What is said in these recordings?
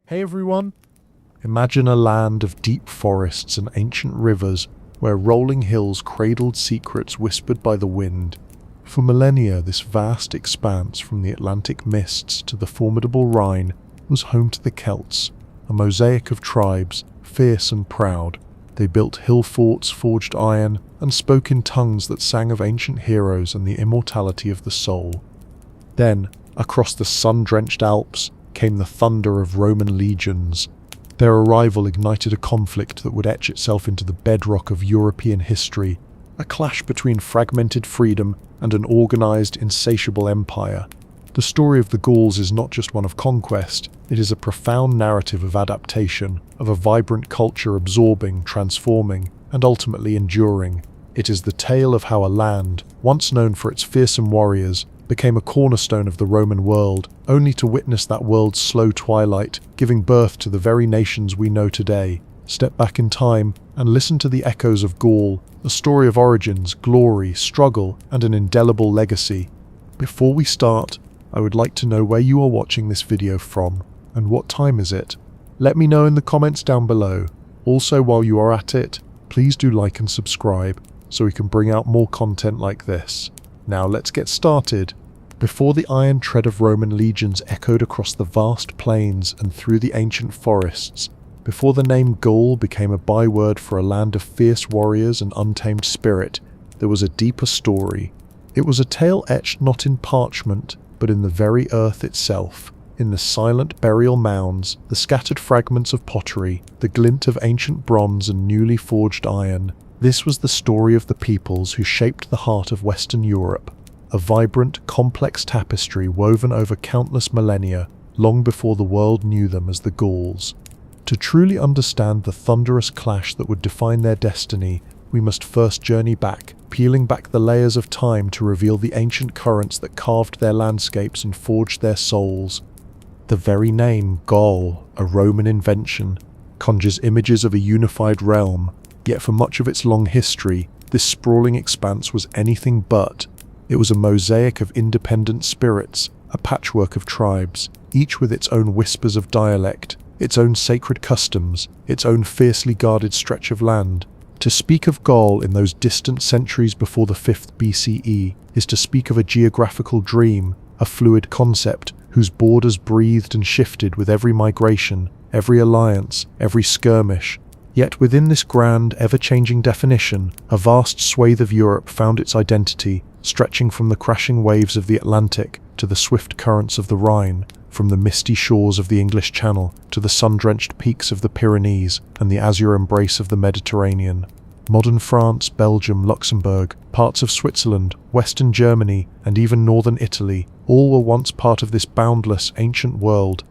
Hey everyone! Imagine a land of deep forests and ancient rivers where rolling hills cradled secrets whispered by the wind. For millennia, this vast expanse from the Atlantic mists to the formidable Rhine was home to the Celts, a mosaic of tribes, fierce and proud. They built hill forts, forged iron, and spoke in tongues that sang of ancient heroes and the immortality of the soul. Then, across the sun-drenched Alps, came the thunder of Roman legions. Their arrival ignited a conflict that would etch itself into the bedrock of European history, a clash between fragmented freedom and an organized, insatiable empire. The story of the Gauls is not just one of conquest, it is a profound narrative of adaptation, of a vibrant culture absorbing, transforming, and ultimately enduring. It is the tale of how a land, once known for its fearsome warriors, became a cornerstone of the Roman world, only to witness that world's slow twilight, giving birth to the very nations we know today. Step back in time and listen to the echoes of Gaul, a story of origins, glory, struggle, and an indelible legacy. Before we start, I would like to know where you are watching this video from, and what time is it? Let me know in the comments down below. Also, while you are at it, please do like and subscribe, so we can bring out more content like this. Now let's get started. Before the iron tread of Roman legions echoed across the vast plains and through the ancient forests, before the name Gaul became a byword for a land of fierce warriors and untamed spirit, there was a deeper story. It was a tale etched not in parchment, but in the very earth itself, in the silent burial mounds, the scattered fragments of pottery, the glint of ancient bronze and newly forged iron. This was the story of the peoples who shaped the heart of Western Europe, a vibrant, complex tapestry woven over countless millennia, long before the world knew them as the Gauls. To truly understand the thunderous clash that would define their destiny, we must first journey back, peeling back the layers of time to reveal the ancient currents that carved their landscapes and forged their souls. The very name, Gaul, a Roman invention, conjures images of a unified realm. Yet for much of its long history, this sprawling expanse was anything but. It was a mosaic of independent spirits, a patchwork of tribes, each with its own whispers of dialect, its own sacred customs, its own fiercely guarded stretch of land. To speak of Gaul in those distant centuries before the 5th BCE is to speak of a geographical dream, a fluid concept whose borders breathed and shifted with every migration, every alliance, every skirmish. Yet within this grand, ever-changing definition, a vast swathe of Europe found its identity, stretching from the crashing waves of the Atlantic to the swift currents of the Rhine, from the misty shores of the English Channel to the sun-drenched peaks of the Pyrenees and the azure embrace of the Mediterranean. Modern France, Belgium, Luxembourg, parts of Switzerland, western Germany, and even northern Italy, all were once part of this boundless, ancient world.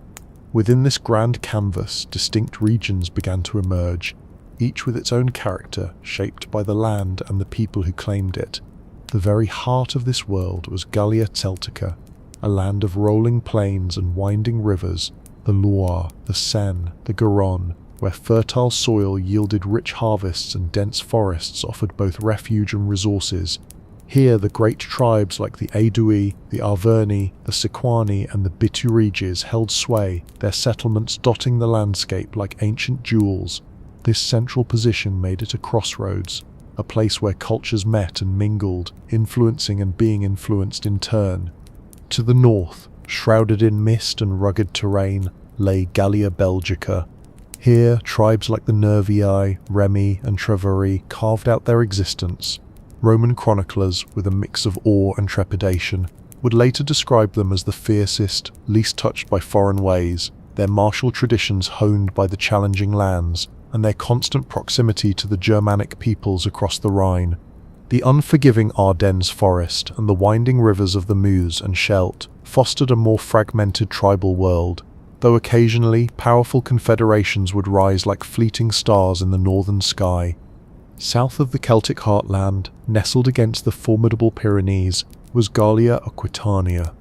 Within this grand canvas, distinct regions began to emerge, each with its own character, shaped by the land and the people who claimed it. The very heart of this world was Gallia Celtica, a land of rolling plains and winding rivers, the Loire, the Seine, the Garonne, where fertile soil yielded rich harvests and dense forests offered both refuge and resources. Here the great tribes like the Aedui, the Arverni, the Sequani and the Bituriges held sway, their settlements dotting the landscape like ancient jewels. This central position made it a crossroads, a place where cultures met and mingled, influencing and being influenced in turn. To the north, shrouded in mist and rugged terrain, lay Gallia Belgica. Here, tribes like the Nervii, Remi and Treveri carved out their existence. Roman chroniclers, with a mix of awe and trepidation, would later describe them as the fiercest, least touched by foreign ways, their martial traditions honed by the challenging lands, and their constant proximity to the Germanic peoples across the Rhine. The unforgiving Ardennes forest and the winding rivers of the Meuse and Scheldt fostered a more fragmented tribal world, though occasionally powerful confederations would rise like fleeting stars in the northern sky. South of the Celtic heartland, nestled against the formidable Pyrenees, was Gallia Aquitania.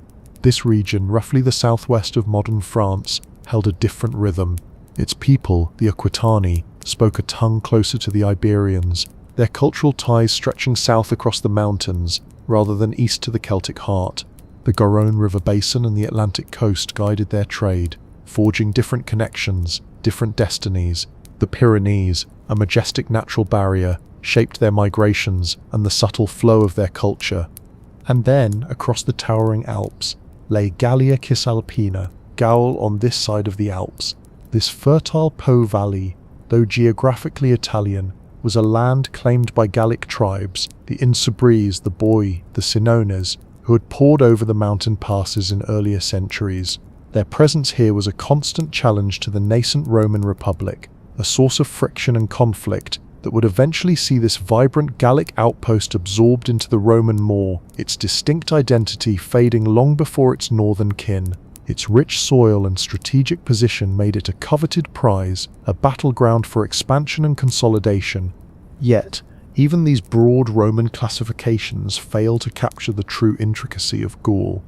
This region, roughly the southwest of modern France, held a different rhythm. Its people, the Aquitani, spoke a tongue closer to the Iberians, their cultural ties stretching south across the mountains, rather than east to the Celtic heart. The Garonne River basin and the Atlantic coast guided their trade, forging different connections, different destinies. The Pyrenees, a majestic natural barrier, shaped their migrations and the subtle flow of their culture. And then, across the towering Alps, lay Gallia Cisalpina, Gaul on this side of the Alps. This fertile Po Valley, though geographically Italian, was a land claimed by Gallic tribes, the Insubres, the Boii, the Senones, who had poured over the mountain passes in earlier centuries. Their presence here was a constant challenge to the nascent Roman Republic, a source of friction and conflict that would eventually see this vibrant Gallic outpost absorbed into the Roman maw, its distinct identity fading long before its northern kin. Its rich soil and strategic position made it a coveted prize, a battleground for expansion and consolidation. Yet, even these broad Roman classifications fail to capture the true intricacy of Gaul.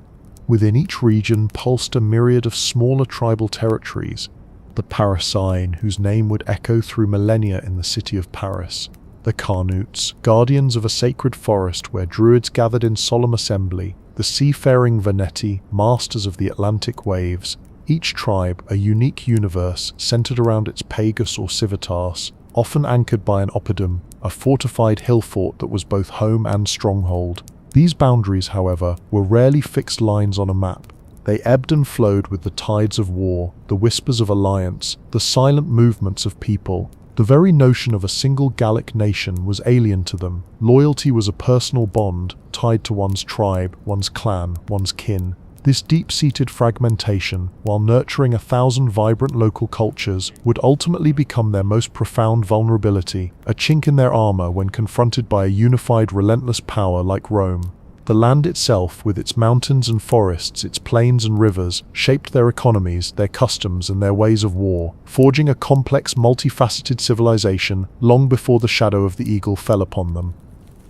Within each region pulsed a myriad of smaller tribal territories. The Parisine, whose name would echo through millennia in the city of Paris. The Carnutes, guardians of a sacred forest where druids gathered in solemn assembly. The seafaring Veneti, masters of the Atlantic waves. Each tribe a unique universe centered around its pagus or civitas, often anchored by an oppidum, a fortified hill fort that was both home and stronghold. These boundaries, however, were rarely fixed lines on a map. They ebbed and flowed with the tides of war, the whispers of alliance, the silent movements of people. The very notion of a single Gallic nation was alien to them. Loyalty was a personal bond, tied to one's tribe, one's clan, one's kin. This deep-seated fragmentation, while nurturing 1,000 vibrant local cultures, would ultimately become their most profound vulnerability, a chink in their armor when confronted by a unified, relentless power like Rome. The land itself, with its mountains and forests, its plains and rivers, shaped their economies, their customs, and their ways of war, forging a complex, multifaceted civilization long before the shadow of the eagle fell upon them.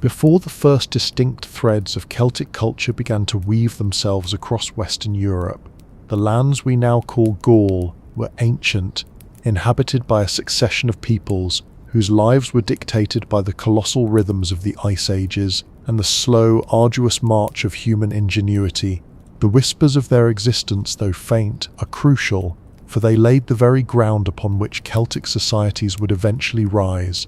Before the first distinct threads of Celtic culture began to weave themselves across Western Europe, the lands we now call Gaul were ancient, inhabited by a succession of peoples whose lives were dictated by the colossal rhythms of the Ice Ages and the slow, arduous march of human ingenuity. The whispers of their existence, though faint, are crucial, for they laid the very ground upon which Celtic societies would eventually rise.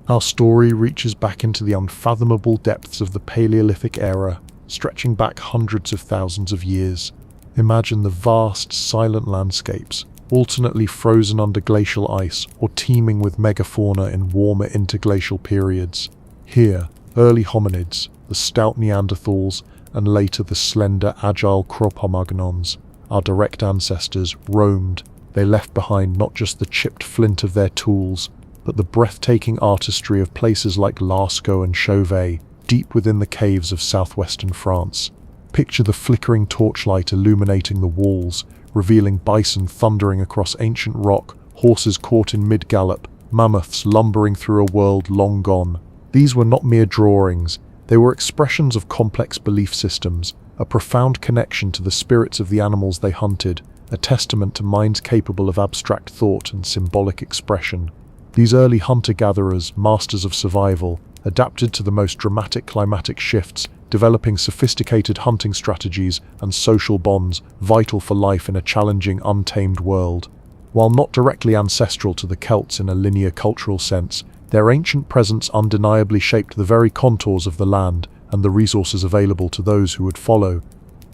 Our story reaches back into the unfathomable depths of the Paleolithic era, stretching back hundreds of thousands of years. Imagine the vast, silent landscapes, alternately frozen under glacial ice or teeming with megafauna in warmer interglacial periods. Here, early hominids, the stout Neanderthals, and later the slender, agile Cro-Magnons, our direct ancestors, roamed. They left behind not just the chipped flint of their tools, but the breathtaking artistry of places like Lascaux and Chauvet, deep within the caves of southwestern France. Picture the flickering torchlight illuminating the walls, revealing bison thundering across ancient rock, horses caught in mid-gallop, mammoths lumbering through a world long gone. These were not mere drawings, they were expressions of complex belief systems, a profound connection to the spirits of the animals they hunted, a testament to minds capable of abstract thought and symbolic expression. These early hunter-gatherers, masters of survival, adapted to the most dramatic climatic shifts, developing sophisticated hunting strategies and social bonds vital for life in a challenging, untamed world. While not directly ancestral to the Celts in a linear cultural sense, their ancient presence undeniably shaped the very contours of the land and the resources available to those who would follow.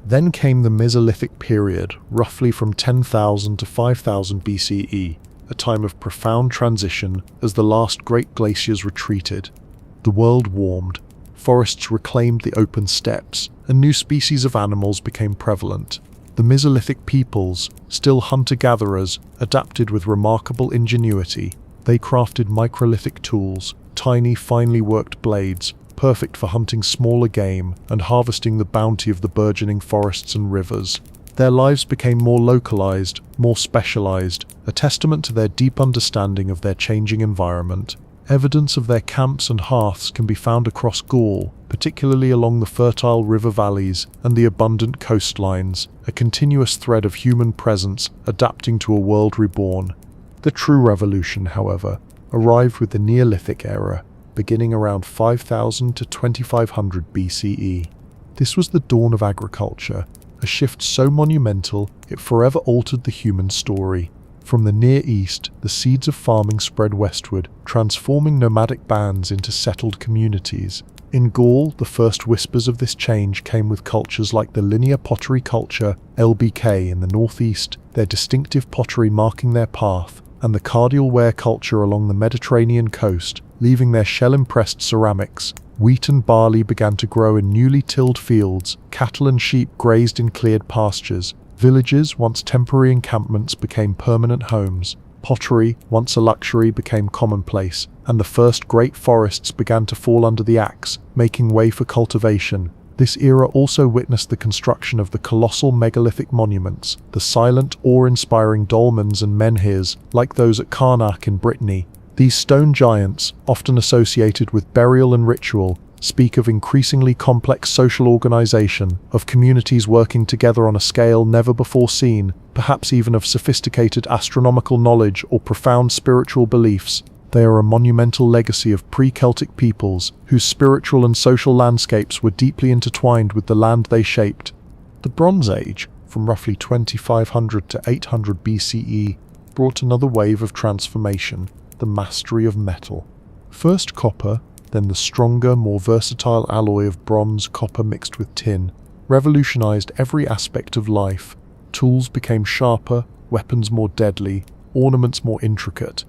Then came the Mesolithic period, roughly from 10,000 to 5,000 BCE, a time of profound transition as the last great glaciers retreated. The world warmed, forests reclaimed the open steppes, and new species of animals became prevalent. The Mesolithic peoples, still hunter-gatherers, adapted with remarkable ingenuity. They crafted microlithic tools, tiny, finely worked blades, perfect for hunting smaller game and harvesting the bounty of the burgeoning forests and rivers. Their lives became more localized, more specialized, a testament to their deep understanding of their changing environment. Evidence of their camps and hearths can be found across Gaul, particularly along the fertile river valleys and the abundant coastlines, a continuous thread of human presence adapting to a world reborn. The true revolution, however, arrived with the Neolithic era, beginning around 5000 to 2500 BCE. This was the dawn of agriculture, a shift so monumental it forever altered the human story. From the Near East, the seeds of farming spread westward, transforming nomadic bands into settled communities. In Gaul, the first whispers of this change came with cultures like the linear pottery culture, LBK, in the northeast, their distinctive pottery marking their path, and the cardial ware culture along the Mediterranean coast, leaving their shell-impressed ceramics. Wheat and barley began to grow in newly tilled fields, cattle and sheep grazed in cleared pastures. Villages, once temporary encampments, became permanent homes. Pottery, once a luxury, became commonplace, and the first great forests began to fall under the axe, making way for cultivation. This era also witnessed the construction of the colossal megalithic monuments, the silent, awe-inspiring dolmens and menhirs, like those at Karnak in Brittany. These stone giants, often associated with burial and ritual, speak of increasingly complex social organization, of communities working together on a scale never before seen, perhaps even of sophisticated astronomical knowledge or profound spiritual beliefs. They are a monumental legacy of pre-Celtic peoples, whose spiritual and social landscapes were deeply intertwined with the land they shaped. The Bronze Age, from roughly 2500 to 800 BCE, brought another wave of transformation, the mastery of metal. First copper, then the stronger, more versatile alloy of bronze copper mixed with tin, revolutionized every aspect of life. Tools became sharper, weapons more deadly, ornaments more intricate.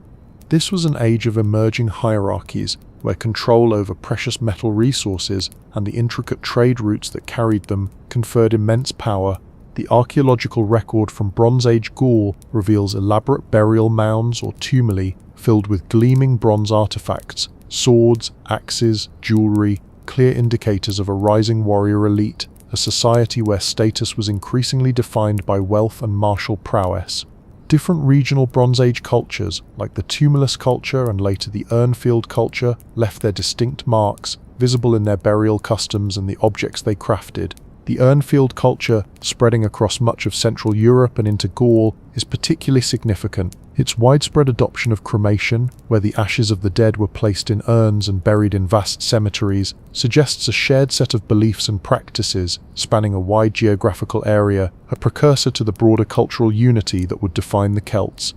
This was an age of emerging hierarchies, where control over precious metal resources and the intricate trade routes that carried them conferred immense power. The archaeological record from Bronze Age Gaul reveals elaborate burial mounds or tumuli filled with gleaming bronze artifacts, swords, axes, jewelry, clear indicators of a rising warrior elite, a society where status was increasingly defined by wealth and martial prowess. Different regional Bronze Age cultures, like the tumulus culture and later the urnfield culture, left their distinct marks, visible in their burial customs and the objects they crafted. The urnfield culture, spreading across much of Central Europe and into Gaul, is particularly significant. Its widespread adoption of cremation, where the ashes of the dead were placed in urns and buried in vast cemeteries, suggests a shared set of beliefs and practices, spanning a wide geographical area, a precursor to the broader cultural unity that would define the Celts.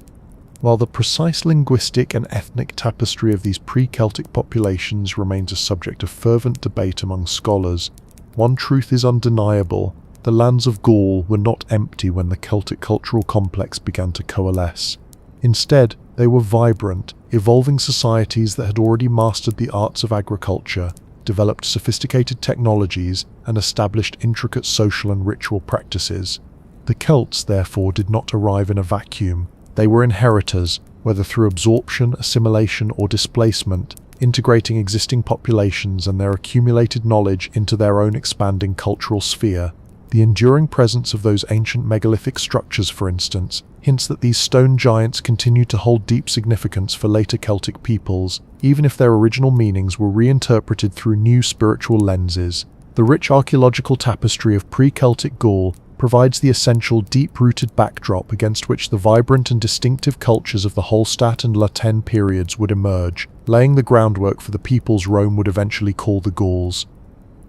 While the precise linguistic and ethnic tapestry of these pre-Celtic populations remains a subject of fervent debate among scholars, one truth is undeniable: the lands of Gaul were not empty when the Celtic cultural complex began to coalesce. Instead, they were vibrant, evolving societies that had already mastered the arts of agriculture, developed sophisticated technologies, and established intricate social and ritual practices. The Celts, therefore, did not arrive in a vacuum. They were inheritors, whether through absorption, assimilation, or displacement, integrating existing populations and their accumulated knowledge into their own expanding cultural sphere. The enduring presence of those ancient megalithic structures, for instance, hints that these stone giants continued to hold deep significance for later Celtic peoples, even if their original meanings were reinterpreted through new spiritual lenses. The rich archaeological tapestry of pre-Celtic Gaul provides the essential deep-rooted backdrop against which the vibrant and distinctive cultures of the Hallstatt and La Tène periods would emerge, laying the groundwork for the peoples Rome would eventually call the Gauls.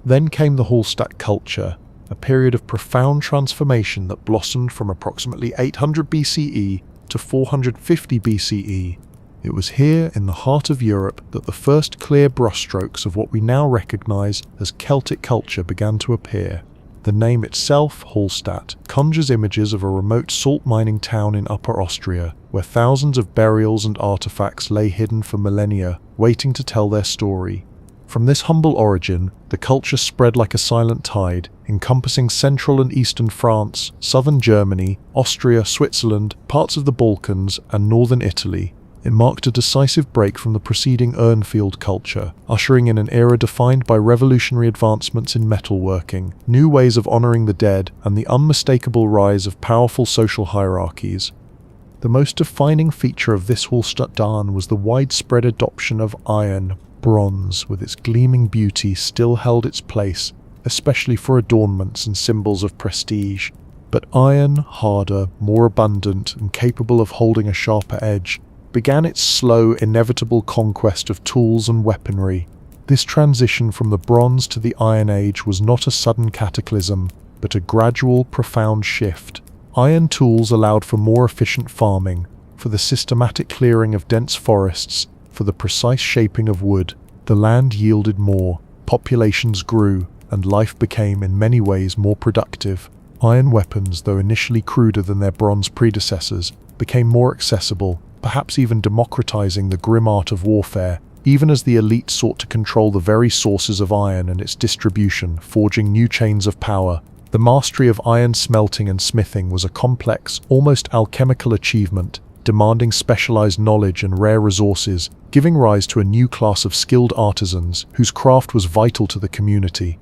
Then came the Hallstatt culture, a period of profound transformation that blossomed from approximately 800 BCE to 450 BCE. It was here, in the heart of Europe, that the first clear brushstrokes of what we now recognize as Celtic culture began to appear. The name itself, Hallstatt, conjures images of a remote salt mining town in Upper Austria, where thousands of burials and artifacts lay hidden for millennia, waiting to tell their story. From this humble origin, the culture spread like a silent tide, encompassing central and eastern France, southern Germany, Austria, Switzerland, parts of the Balkans, and northern Italy. It marked a decisive break from the preceding urnfield culture, ushering in an era defined by revolutionary advancements in metalworking, new ways of honoring the dead, and the unmistakable rise of powerful social hierarchies. The most defining feature of this Hallstatt was the widespread adoption of iron. Bronze, with its gleaming beauty, still held its place, especially for adornments and symbols of prestige. But iron, harder, more abundant, and capable of holding a sharper edge, began its slow, inevitable conquest of tools and weaponry. This transition from the Bronze to the Iron Age was not a sudden cataclysm. but a gradual, profound shift. Iron tools allowed for more efficient farming, for the systematic clearing of dense forests, for the precise shaping of wood. The land yielded more, populations grew, and life became in many ways more productive. Iron weapons, though initially cruder than their bronze predecessors, became more accessible, perhaps even democratizing the grim art of warfare, even as the elite sought to control the very sources of iron and its distribution, forging new chains of power. The mastery of iron smelting and smithing was a complex, almost alchemical achievement, demanding specialized knowledge and rare resources, giving rise to a new class of skilled artisans whose craft was vital to the community.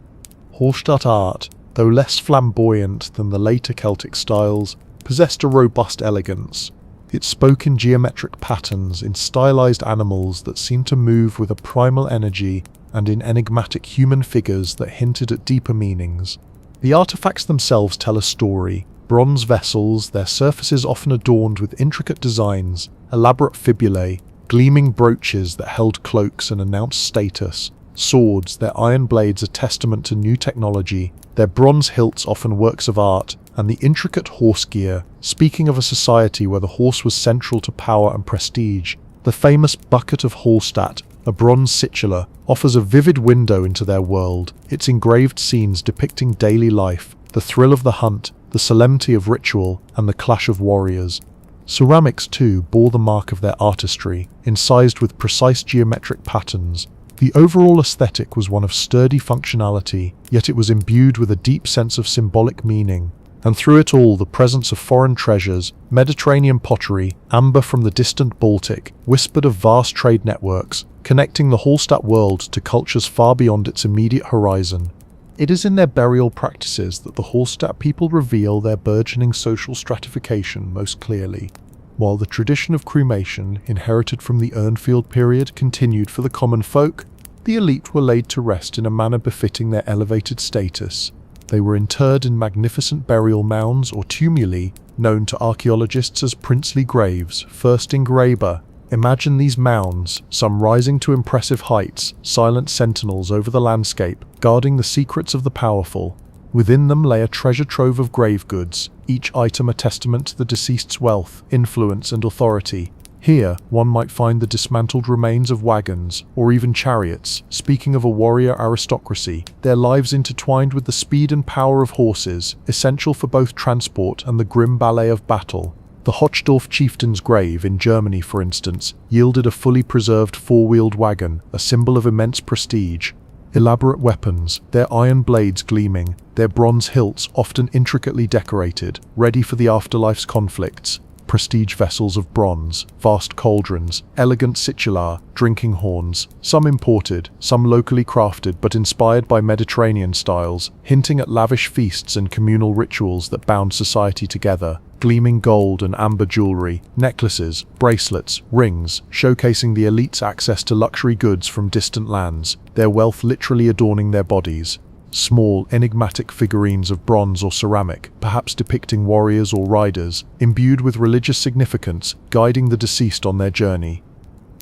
Hallstatt art, though less flamboyant than the later Celtic styles, possessed a robust elegance. It spoke in geometric patterns, in stylized animals that seemed to move with a primal energy, and in enigmatic human figures that hinted at deeper meanings. The artifacts themselves tell a story. Bronze vessels, their surfaces often adorned with intricate designs, elaborate fibulae, gleaming brooches that held cloaks and announced status. Swords, their iron blades a testament to new technology, their bronze hilts often works of art, and the intricate horse gear, speaking of a society where the horse was central to power and prestige. The famous Bucket of Hallstatt, a bronze situla, offers a vivid window into their world, its engraved scenes depicting daily life, the thrill of the hunt, the solemnity of ritual, and the clash of warriors. Ceramics, too, bore the mark of their artistry, incised with precise geometric patterns. The overall aesthetic was one of sturdy functionality, yet it was imbued with a deep sense of symbolic meaning. And through it all, the presence of foreign treasures, Mediterranean pottery, amber from the distant Baltic, whispered of vast trade networks, connecting the Hallstatt world to cultures far beyond its immediate horizon. It is in their burial practices that the Hallstatt people reveal their burgeoning social stratification most clearly. While the tradition of cremation, inherited from the Urnfield period, continued for the common folk, the elite were laid to rest in a manner befitting their elevated status. They were interred in magnificent burial mounds or tumuli, known to archaeologists as princely graves. First engraver. Imagine these mounds, some rising to impressive heights, silent sentinels over the landscape, guarding the secrets of the powerful. Within them lay a treasure trove of grave goods, each item a testament to the deceased's wealth, influence, and authority. Here, one might find the dismantled remains of wagons, or even chariots, speaking of a warrior aristocracy, their lives intertwined with the speed and power of horses, essential for both transport and the grim ballet of battle. The Hochdorf chieftain's grave in Germany, for instance, yielded a fully preserved four-wheeled wagon, a symbol of immense prestige. Elaborate weapons, their iron blades gleaming, their bronze hilts often intricately decorated, ready for the afterlife's conflicts. Prestige vessels of bronze, vast cauldrons, elegant sitular, drinking horns, some imported, some locally crafted but inspired by Mediterranean styles, hinting at lavish feasts and communal rituals that bound society together. Gleaming gold and amber jewelry, necklaces, bracelets, rings, showcasing the elite's access to luxury goods from distant lands, their wealth literally adorning their bodies. Small, enigmatic figurines of bronze or ceramic, perhaps depicting warriors or riders, imbued with religious significance, guiding the deceased on their journey.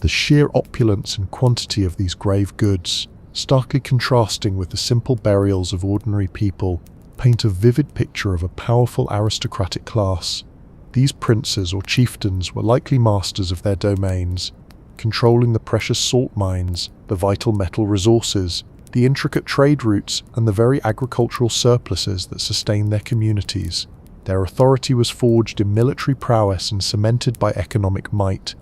The sheer opulence and quantity of these grave goods, starkly contrasting with the simple burials of ordinary people, paint a vivid picture of a powerful aristocratic class. These princes or chieftains were likely masters of their domains, controlling the precious salt mines, the vital metal resources, the intricate trade routes, and the very agricultural surpluses that sustained their communities. Their authority was forged in military prowess and cemented by economic might.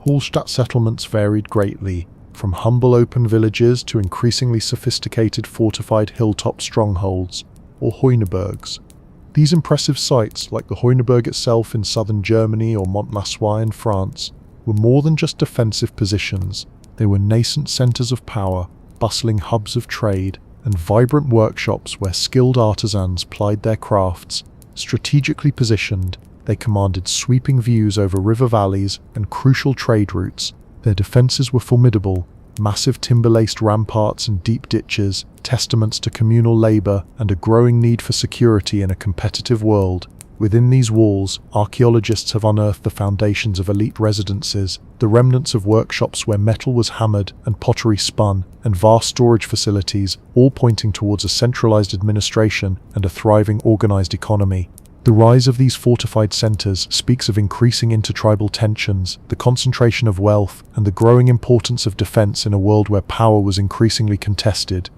Hallstatt settlements varied greatly, from humble open villages to increasingly sophisticated fortified hilltop strongholds, or Heunebergs. These impressive sites, like the Heuneberg itself in southern Germany or Mont-Massois in France, were more than just defensive positions. They were nascent centers of power, bustling hubs of trade, and vibrant workshops where skilled artisans plied their crafts. Strategically positioned, they commanded sweeping views over river valleys and crucial trade routes. Their defenses were formidable, massive timber-laced ramparts and deep ditches, testaments to communal labor and a growing need for security in a competitive world. Within these walls, archaeologists have unearthed the foundations of elite residences, the remnants of workshops where metal was hammered and pottery spun, and vast storage facilities, all pointing towards a centralized administration and a thriving organized economy. The rise of these fortified centers speaks of increasing intertribal tensions, the concentration of wealth, and the growing importance of defense in a world where power was increasingly contested.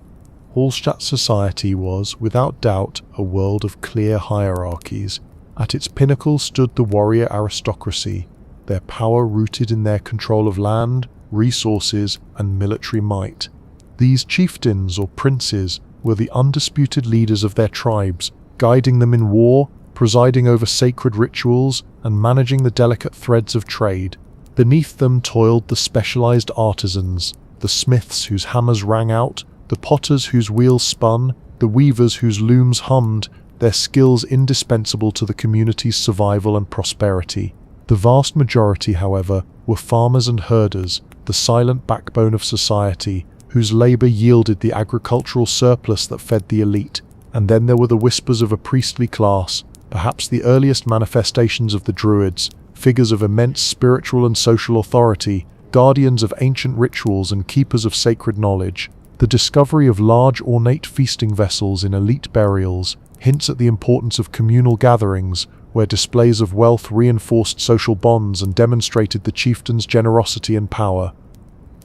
Hallstatt society was, without doubt, a world of clear hierarchies. At its pinnacle stood the warrior aristocracy, their power rooted in their control of land, resources, and military might. These chieftains or princes were the undisputed leaders of their tribes, guiding them in war, presiding over sacred rituals, and managing the delicate threads of trade. Beneath them toiled the specialized artisans, the smiths whose hammers rang out, the potters whose wheels spun, the weavers whose looms hummed, their skills indispensable to the community's survival and prosperity. The vast majority, however, were farmers and herders, the silent backbone of society, whose labor yielded the agricultural surplus that fed the elite. And then there were the whispers of a priestly class, perhaps the earliest manifestations of the Druids, figures of immense spiritual and social authority, guardians of ancient rituals and keepers of sacred knowledge. The discovery of large ornate feasting vessels in elite burials hints at the importance of communal gatherings, where displays of wealth reinforced social bonds and demonstrated the chieftain's generosity and power.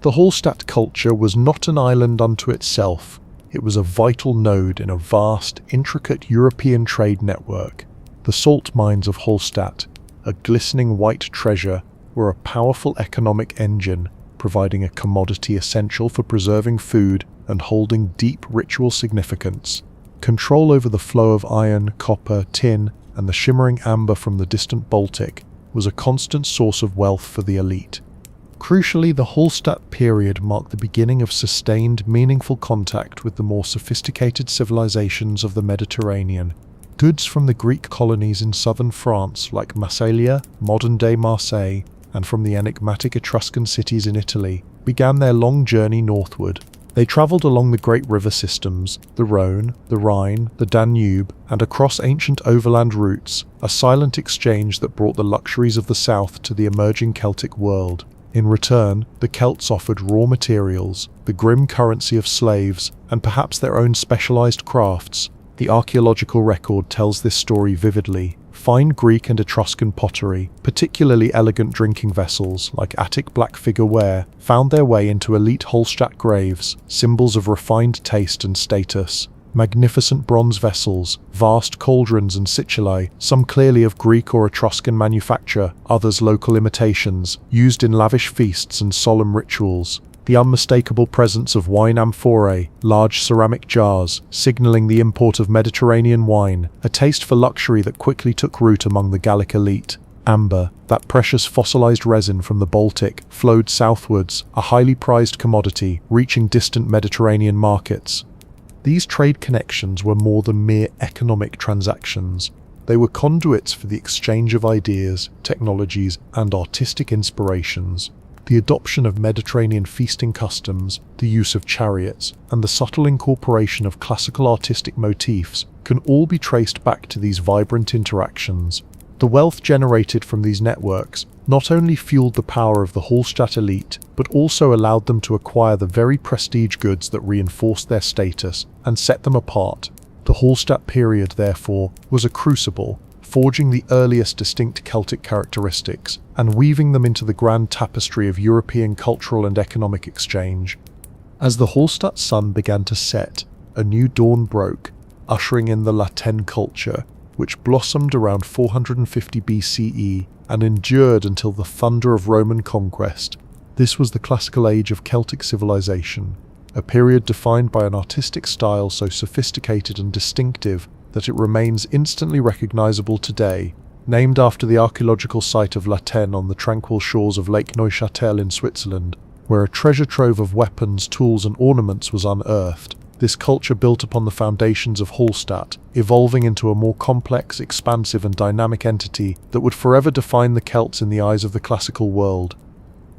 The Hallstatt culture was not an island unto itself. It was a vital node in a vast, intricate European trade network. The salt mines of Hallstatt, a glistening white treasure, were a powerful economic engine, providing a commodity essential for preserving food and holding deep ritual significance. Control over the flow of iron, copper, tin, and the shimmering amber from the distant Baltic was a constant source of wealth for the elite. Crucially, the Hallstatt period marked the beginning of sustained, meaningful contact with the more sophisticated civilizations of the Mediterranean. Goods from the Greek colonies in southern France, like Massalia, modern-day Marseille, and from the enigmatic Etruscan cities in Italy, began their long journey northward. They travelled along the great river systems, the Rhone, the Rhine, the Danube, and across ancient overland routes, a silent exchange that brought the luxuries of the south to the emerging Celtic world. In return, the Celts offered raw materials, the grim currency of slaves, and perhaps their own specialized crafts. The archaeological record tells this story vividly. Fine Greek and Etruscan pottery, particularly elegant drinking vessels like Attic black figure ware, found their way into elite Hallstatt graves, symbols of refined taste and status. Magnificent bronze vessels, vast cauldrons and sicyllae, some clearly of Greek or Etruscan manufacture, others local imitations, used in lavish feasts and solemn rituals. The unmistakable presence of wine amphorae, large ceramic jars, signaling the import of Mediterranean wine, a taste for luxury that quickly took root among the Gallic elite. Amber, that precious fossilized resin from the Baltic, flowed southwards, a highly prized commodity, reaching distant Mediterranean markets. These trade connections were more than mere economic transactions. They were conduits for the exchange of ideas, technologies, and artistic inspirations. The adoption of Mediterranean feasting customs, the use of chariots, and the subtle incorporation of classical artistic motifs can all be traced back to these vibrant interactions. The wealth generated from these networks not only fueled the power of the Hallstatt elite, but also allowed them to acquire the very prestige goods that reinforced their status and set them apart. The Hallstatt period, therefore, was a crucible, forging the earliest distinct Celtic characteristics and weaving them into the grand tapestry of European cultural and economic exchange. As the Hallstatt sun began to set, a new dawn broke, ushering in the Latin culture, which blossomed around 450 BCE and endured until the thunder of Roman conquest. This was the classical age of Celtic civilization, a period defined by an artistic style so sophisticated and distinctive that it remains instantly recognizable today. Named after the archaeological site of Laten on the tranquil shores of Lake Neuchâtel in Switzerland, where a treasure trove of weapons, tools, and ornaments was unearthed, this culture built upon the foundations of Hallstatt, evolving into a more complex, expansive, and dynamic entity that would forever define the Celts in the eyes of the classical world.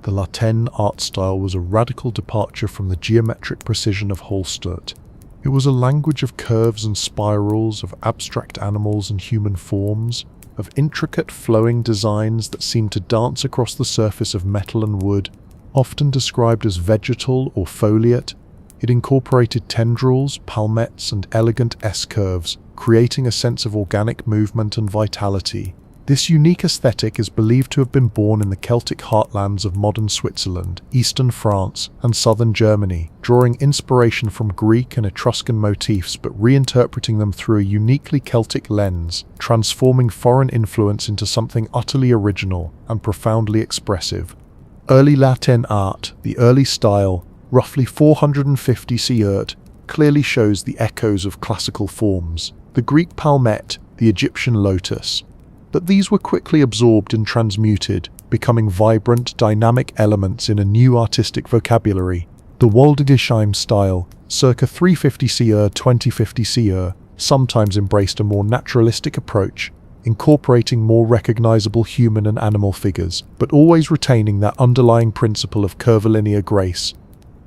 The Laten art style was a radical departure from the geometric precision of Hallstatt. It was a language of curves and spirals, of abstract animals and human forms, of intricate flowing designs that seemed to dance across the surface of metal and wood. Often described as vegetal or foliate, it incorporated tendrils, palmettes, and elegant S-curves, creating a sense of organic movement and vitality. This unique aesthetic is believed to have been born in the Celtic heartlands of modern Switzerland, eastern France, and southern Germany, drawing inspiration from Greek and Etruscan motifs but reinterpreting them through a uniquely Celtic lens, transforming foreign influence into something utterly original and profoundly expressive. Early Latin art, the early style, roughly 450 CE, clearly shows the echoes of classical forms. The Greek palmette, the Egyptian lotus. But these were quickly absorbed and transmuted, becoming vibrant, dynamic elements in a new artistic vocabulary. The Waldgesheim style, circa 350 CE, 2050 CE, sometimes embraced a more naturalistic approach, incorporating more recognizable human and animal figures, but always retaining that underlying principle of curvilinear grace.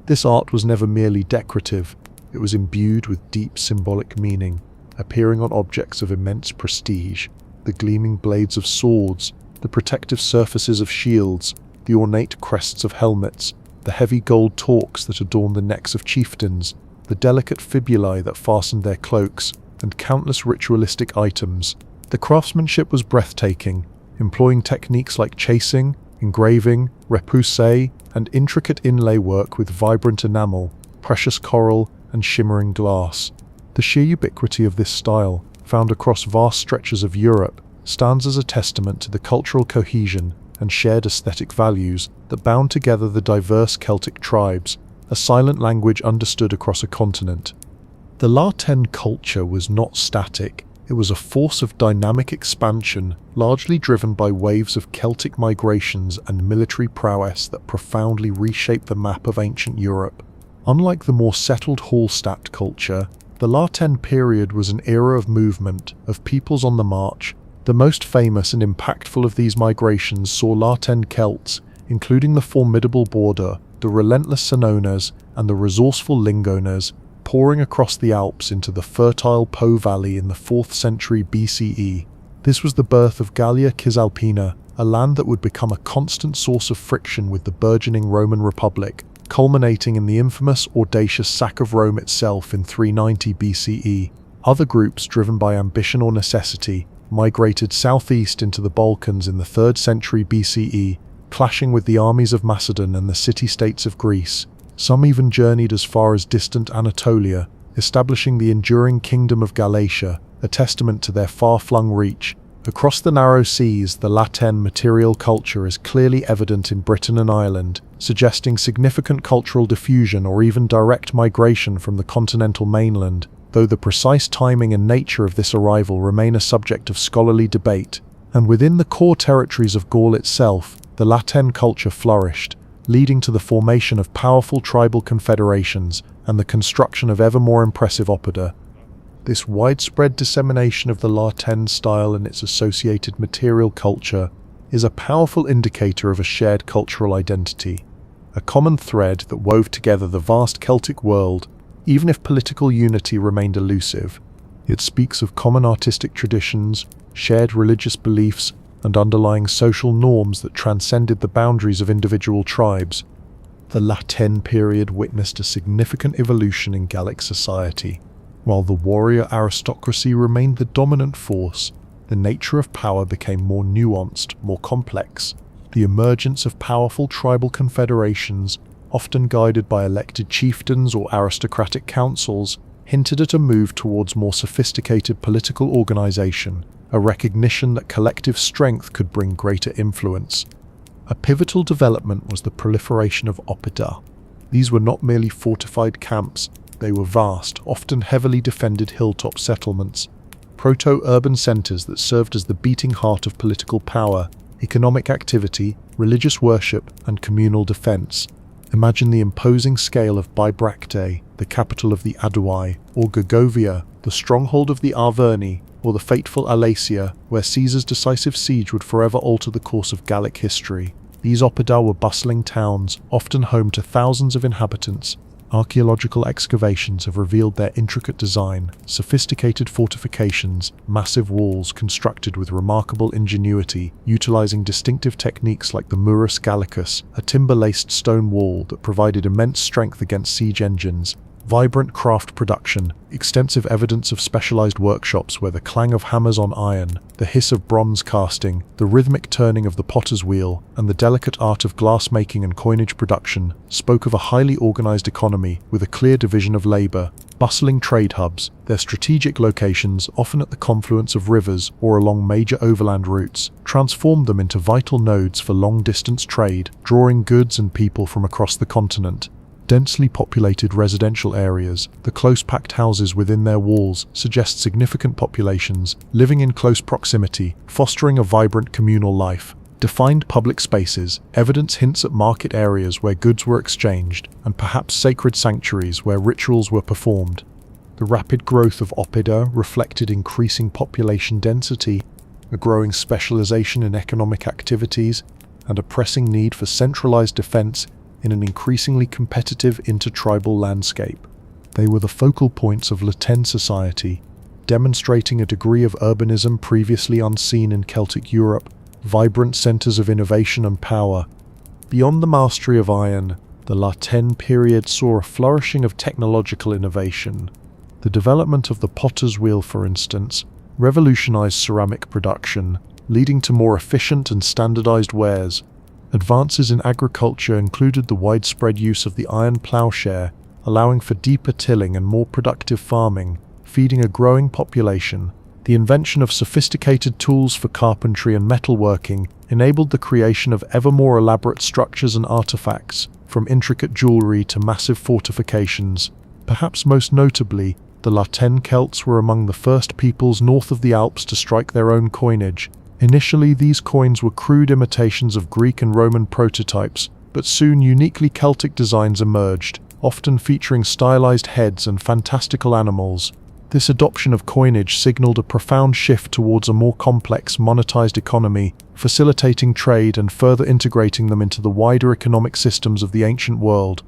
This art was never merely decorative, it was imbued with deep symbolic meaning, appearing on objects of immense prestige. The gleaming blades of swords, the protective surfaces of shields, the ornate crests of helmets, the heavy gold torques that adorned the necks of chieftains, the delicate fibulae that fastened their cloaks, and countless ritualistic items. The craftsmanship was breathtaking, employing techniques like chasing, engraving, repoussé, and intricate inlay work with vibrant enamel, precious coral, and shimmering glass. The sheer ubiquity of this style, found across vast stretches of Europe, stands as a testament to the cultural cohesion and shared aesthetic values that bound together the diverse Celtic tribes, a silent language understood across a continent. The Latin culture was not static. It was a force of dynamic expansion, largely driven by waves of Celtic migrations and military prowess that profoundly reshaped the map of ancient Europe. Unlike the more settled Hallstatt culture, the Latin period was an era of movement, of peoples on the march. The most famous and impactful of these migrations saw Latin Celts, including the formidable Border, the relentless Senones, and the resourceful Lingoners, pouring across the Alps into the fertile Po Valley in the 4th century BCE. This was the birth of Gallia Cisalpina, a land that would become a constant source of friction with the burgeoning Roman Republic, culminating in the infamous audacious sack of Rome itself in 390 BCE. Other groups, driven by ambition or necessity, migrated southeast into the Balkans in the 3rd century BCE, clashing with the armies of Macedon and the city-states of Greece. Some even journeyed as far as distant Anatolia, establishing the enduring kingdom of Galatia, a testament to their far-flung reach. Across the narrow seas, the Latin material culture is clearly evident in Britain and Ireland, suggesting significant cultural diffusion or even direct migration from the continental mainland, though the precise timing and nature of this arrival remain a subject of scholarly debate. And within the core territories of Gaul itself, the Latin culture flourished, leading to the formation of powerful tribal confederations and the construction of ever more impressive oppida. This widespread dissemination of the Latin style and its associated material culture is a powerful indicator of a shared cultural identity, a common thread that wove together the vast Celtic world, even if political unity remained elusive. It speaks of common artistic traditions, shared religious beliefs, and underlying social norms that transcended the boundaries of individual tribes. The Latin period witnessed a significant evolution in Gallic society. While the warrior aristocracy remained the dominant force, the nature of power became more nuanced, more complex. The emergence of powerful tribal confederations, often guided by elected chieftains or aristocratic councils, hinted at a move towards more sophisticated political organization, a recognition that collective strength could bring greater influence. A pivotal development was the proliferation of oppida. These were not merely fortified camps, they were vast, often heavily defended hilltop settlements, proto-urban centers that served as the beating heart of political power, economic activity, religious worship, and communal defense. Imagine the imposing scale of Bibracte, the capital of the Aedui, or Gergovia, the stronghold of the Arverni, or the fateful Alasia, where Caesar's decisive siege would forever alter the course of Gallic history. These oppida were bustling towns, often home to thousands of inhabitants, Archaeological excavations have revealed their intricate design, sophisticated fortifications, massive walls constructed with remarkable ingenuity, utilizing distinctive techniques like the Murus Gallicus, a timber-laced stone wall that provided immense strength against siege engines. Vibrant craft production, extensive evidence of specialized workshops where the clang of hammers on iron, the hiss of bronze casting, the rhythmic turning of the potter's wheel, and the delicate art of glass-making and coinage production spoke of a highly organized economy with a clear division of labor. Bustling trade hubs, their strategic locations, often at the confluence of rivers or along major overland routes, transformed them into vital nodes for long-distance trade, drawing goods and people from across the continent. Densely populated residential areas, the close-packed houses within their walls suggest significant populations living in close proximity, fostering a vibrant communal life. Defined public spaces, evidence hints at market areas where goods were exchanged, and perhaps sacred sanctuaries where rituals were performed. The rapid growth of oppida reflected increasing population density, a growing specialization in economic activities, and a pressing need for centralized defense in an increasingly competitive intertribal landscape. They were the focal points of Latin society, demonstrating a degree of urbanism previously unseen in Celtic Europe, vibrant centers of innovation and power. Beyond the mastery of iron, the Latin period saw a flourishing of technological innovation. The development of the potter's wheel, for instance, revolutionized ceramic production, leading to more efficient and standardized wares. Advances in agriculture included the widespread use of the iron plowshare, allowing for deeper tilling and more productive farming, feeding a growing population. The invention of sophisticated tools for carpentry and metalworking enabled the creation of ever more elaborate structures and artifacts, from intricate jewelry to massive fortifications. Perhaps most notably, the Latin Celts were among the first peoples north of the Alps to strike their own coinage. Initially, these coins were crude imitations of Greek and Roman prototypes, but soon uniquely Celtic designs emerged, often featuring stylized heads and fantastical animals. This adoption of coinage signaled a profound shift towards a more complex, monetized economy, facilitating trade and further integrating them into the wider economic systems of the ancient world.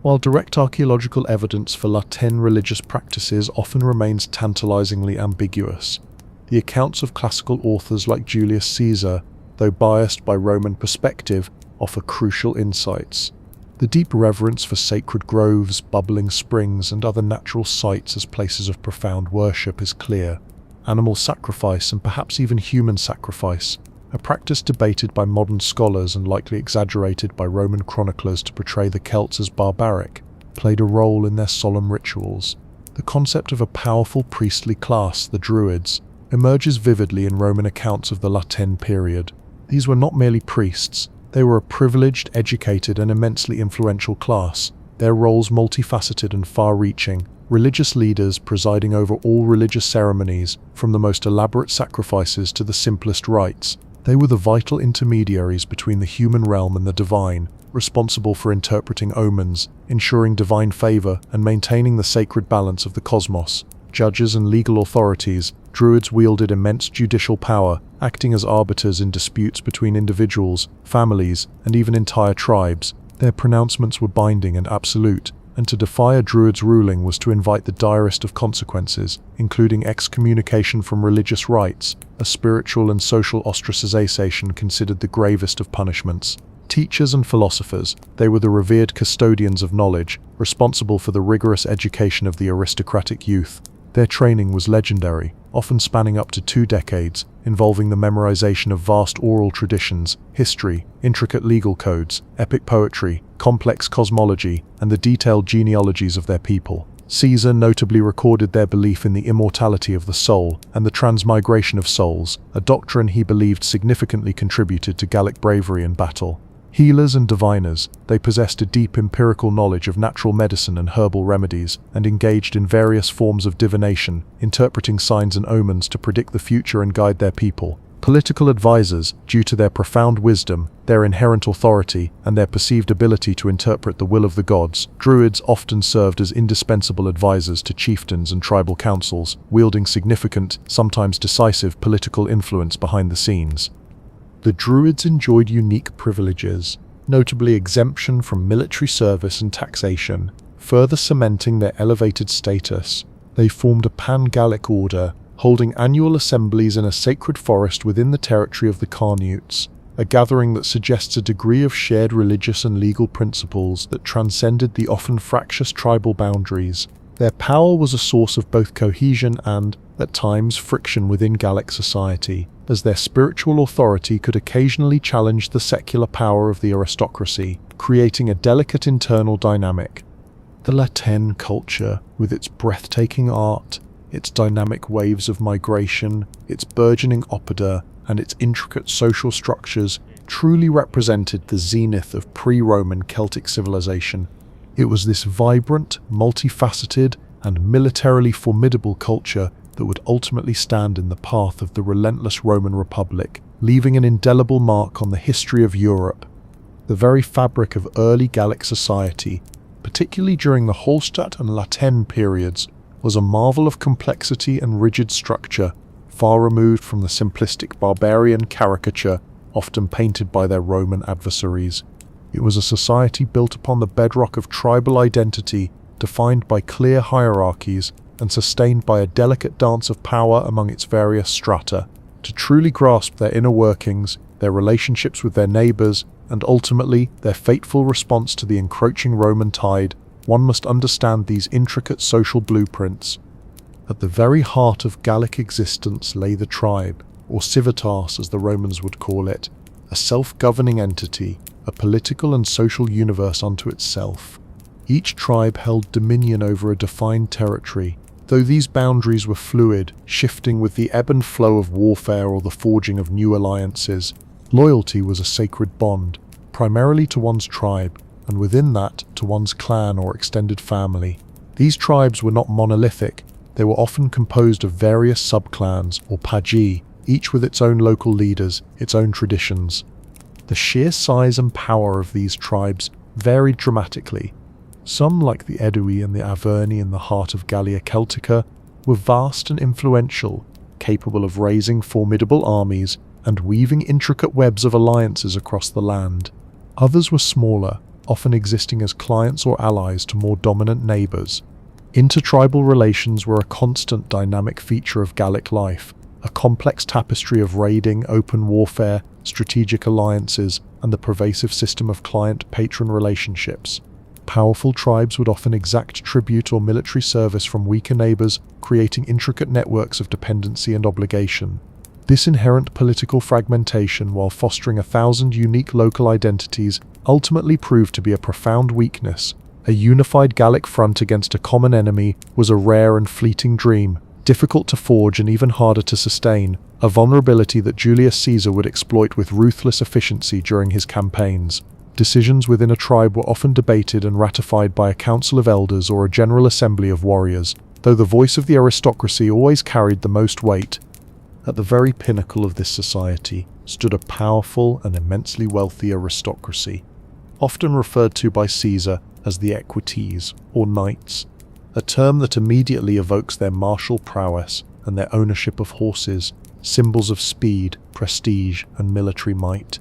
While direct archaeological evidence for Latin religious practices often remains tantalizingly ambiguous, the accounts of classical authors like Julius Caesar, though biased by Roman perspective, offer crucial insights. The deep reverence for sacred groves, bubbling springs, and other natural sites as places of profound worship is clear. Animal sacrifice, and perhaps even human sacrifice, a practice debated by modern scholars and likely exaggerated by Roman chroniclers to portray the Celts as barbaric, played a role in their solemn rituals. The concept of a powerful priestly class, the Druids, emerges vividly in Roman accounts of the Latin period. These were not merely priests, they were a privileged, educated, and immensely influential class, their roles multifaceted and far-reaching, religious leaders presiding over all religious ceremonies, from the most elaborate sacrifices to the simplest rites. They were the vital intermediaries between the human realm and the divine, responsible for interpreting omens, ensuring divine favor, and maintaining the sacred balance of the cosmos. Judges and legal authorities, Druids wielded immense judicial power, acting as arbiters in disputes between individuals, families, and even entire tribes. Their pronouncements were binding and absolute, and to defy a Druid's ruling was to invite the direst of consequences, including excommunication from religious rites, a spiritual and social ostracization considered the gravest of punishments. Teachers and philosophers, they were the revered custodians of knowledge, responsible for the rigorous education of the aristocratic youth. Their training was legendary, often spanning up to 2 decades, involving the memorization of vast oral traditions, history, intricate legal codes, epic poetry, complex cosmology, and the detailed genealogies of their people. Caesar notably recorded their belief in the immortality of the soul and the transmigration of souls, a doctrine he believed significantly contributed to Gallic bravery in battle. Healers and diviners, they possessed a deep empirical knowledge of natural medicine and herbal remedies, and engaged in various forms of divination, interpreting signs and omens to predict the future and guide their people. Political advisors, due to their profound wisdom, their inherent authority, and their perceived ability to interpret the will of the gods, Druids often served as indispensable advisors to chieftains and tribal councils, wielding significant, sometimes decisive political influence behind the scenes. The Druids enjoyed unique privileges, notably exemption from military service and taxation, further cementing their elevated status. They formed a pan-Gallic order, holding annual assemblies in a sacred forest within the territory of the Carnutes, a gathering that suggests a degree of shared religious and legal principles that transcended the often fractious tribal boundaries. Their power was a source of both cohesion and, at times, friction within Gallic society, as their spiritual authority could occasionally challenge the secular power of the aristocracy, creating a delicate internal dynamic. The Latin culture, with its breathtaking art, its dynamic waves of migration, its burgeoning oppida, and its intricate social structures, truly represented the zenith of pre-Roman Celtic civilization. It was this vibrant, multifaceted, and militarily formidable culture that would ultimately stand in the path of the relentless Roman Republic, leaving an indelible mark on the history of Europe. The very fabric of early Gallic society, particularly during the Hallstatt and Latin periods, was a marvel of complexity and rigid structure, far removed from the simplistic barbarian caricature often painted by their Roman adversaries. It was a society built upon the bedrock of tribal identity, defined by clear hierarchies and sustained by a delicate dance of power among its various strata. To truly grasp their inner workings, their relationships with their neighbours, and ultimately their fateful response to the encroaching Roman tide, one must understand these intricate social blueprints. At the very heart of Gallic existence lay the tribe, or civitas as the Romans would call it, a self-governing entity, a political and social universe unto itself. Each tribe held dominion over a defined territory, though these boundaries were fluid, shifting with the ebb and flow of warfare or the forging of new alliances. Loyalty was a sacred bond, primarily to one's tribe, and within that, to one's clan or extended family. These tribes were not monolithic. They were often composed of various subclans, or pagi, each with its own local leaders, its own traditions. The sheer size and power of these tribes varied dramatically. Some, like the Aedui and the Averni in the heart of Gallia Celtica, were vast and influential, capable of raising formidable armies and weaving intricate webs of alliances across the land. Others were smaller, often existing as clients or allies to more dominant neighbours. Intertribal relations were a constant dynamic feature of Gallic life, a complex tapestry of raiding, open warfare, strategic alliances, and the pervasive system of client-patron relationships. Powerful tribes would often exact tribute or military service from weaker neighbours, creating intricate networks of dependency and obligation. This inherent political fragmentation, while fostering 1,000 unique local identities, ultimately proved to be a profound weakness. A unified Gallic front against a common enemy was a rare and fleeting dream, difficult to forge and even harder to sustain, a vulnerability that Julius Caesar would exploit with ruthless efficiency during his campaigns. Decisions within a tribe were often debated and ratified by a council of elders or a general assembly of warriors, though the voice of the aristocracy always carried the most weight. At the very pinnacle of this society stood a powerful and immensely wealthy aristocracy, often referred to by Caesar as the equites, or knights, a term that immediately evokes their martial prowess and their ownership of horses, symbols of speed, prestige, and military might.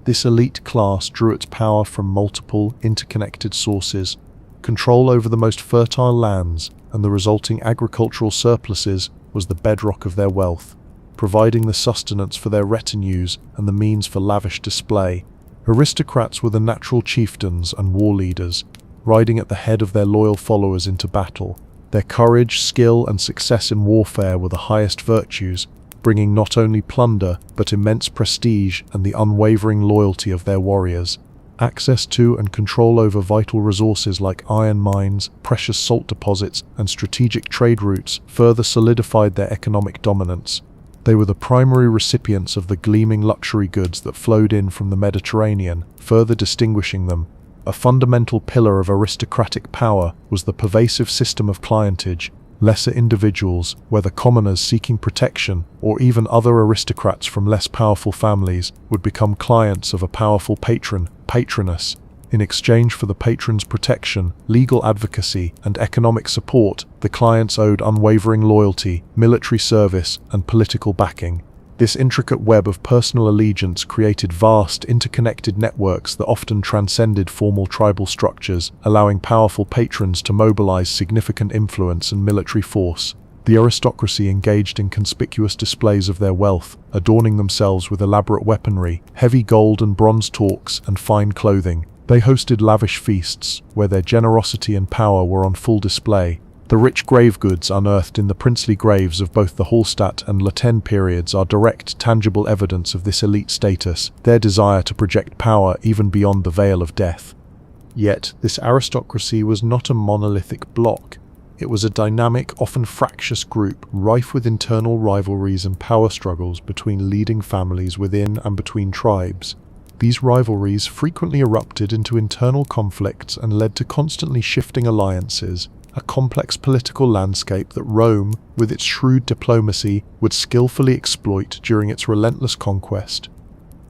This elite class drew its power from multiple, interconnected sources. Control over the most fertile lands and the resulting agricultural surpluses was the bedrock of their wealth, providing the sustenance for their retinues and the means for lavish display. Aristocrats were the natural chieftains and war leaders, riding at the head of their loyal followers into battle. Their courage, skill, and success in warfare were the highest virtues, bringing not only plunder, but immense prestige and the unwavering loyalty of their warriors. Access to and control over vital resources like iron mines, precious salt deposits, and strategic trade routes further solidified their economic dominance. They were the primary recipients of the gleaming luxury goods that flowed in from the Mediterranean, further distinguishing them. A fundamental pillar of aristocratic power was the pervasive system of clientage. Lesser individuals, whether commoners seeking protection or even other aristocrats from less powerful families, would become clients of a powerful patroness. In exchange for the patron's protection, legal advocacy, and economic support, the clients owed unwavering loyalty, military service, and political backing. This intricate web of personal allegiance created vast, interconnected networks that often transcended formal tribal structures, allowing powerful patrons to mobilize significant influence and military force. The aristocracy engaged in conspicuous displays of their wealth, adorning themselves with elaborate weaponry, heavy gold and bronze torques, and fine clothing. They hosted lavish feasts, where their generosity and power were on full display. The rich grave goods unearthed in the princely graves of both the Hallstatt and Latin periods are direct, tangible evidence of this elite status, their desire to project power even beyond the veil of death. Yet, this aristocracy was not a monolithic bloc. It was a dynamic, often fractious group, rife with internal rivalries and power struggles between leading families within and between tribes. These rivalries frequently erupted into internal conflicts and led to constantly shifting alliances, a complex political landscape that Rome, with its shrewd diplomacy, would skillfully exploit during its relentless conquest.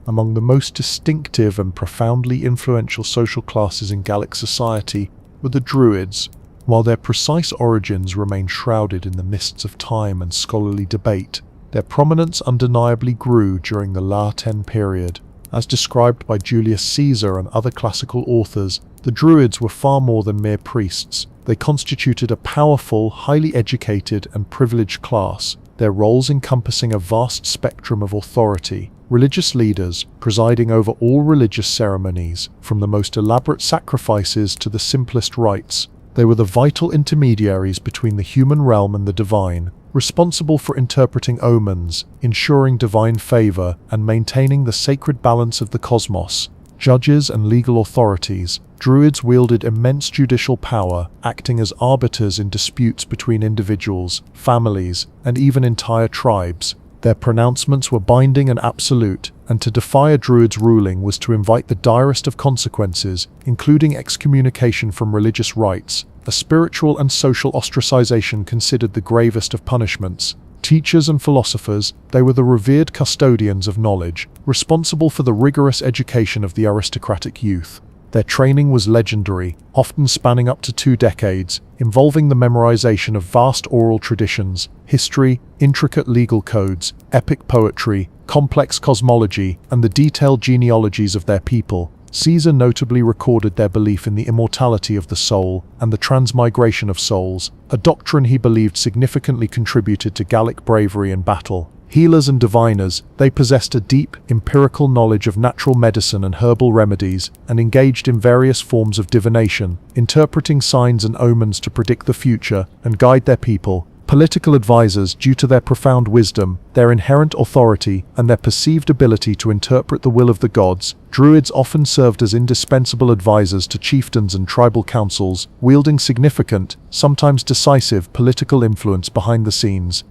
Among the most distinctive and profoundly influential social classes in Gallic society were the Druids. While their precise origins remain shrouded in the mists of time and scholarly debate, their prominence undeniably grew during the Latin period. As described by Julius Caesar and other classical authors, the Druids were far more than mere priests. They constituted a powerful, highly educated and privileged class, their roles encompassing a vast spectrum of authority. Religious leaders, presiding over all religious ceremonies, from the most elaborate sacrifices to the simplest rites. They were the vital intermediaries between the human realm and the divine, responsible for interpreting omens, ensuring divine favor, and maintaining the sacred balance of the cosmos. Judges and legal authorities, Druids wielded immense judicial power, acting as arbiters in disputes between individuals, families, and even entire tribes. Their pronouncements were binding and absolute, and to defy a Druid's ruling was to invite the direst of consequences, including excommunication from religious rites, a spiritual and social ostracization considered the gravest of punishments. Teachers and philosophers, they were the revered custodians of knowledge, responsible for the rigorous education of the aristocratic youth. Their training was legendary, often spanning up to 2 decades, involving the memorization of vast oral traditions, history, intricate legal codes, epic poetry, complex cosmology, and the detailed genealogies of their people. Caesar notably recorded their belief in the immortality of the soul and the transmigration of souls, a doctrine he believed significantly contributed to Gallic bravery in battle. Healers and diviners, they possessed a deep, empirical knowledge of natural medicine and herbal remedies, and engaged in various forms of divination, interpreting signs and omens to predict the future and guide their people. Political advisors, due to their profound wisdom, their inherent authority, and their perceived ability to interpret the will of the gods, Druids often served as indispensable advisors to chieftains and tribal councils, wielding significant, sometimes decisive, political influence behind the scenes.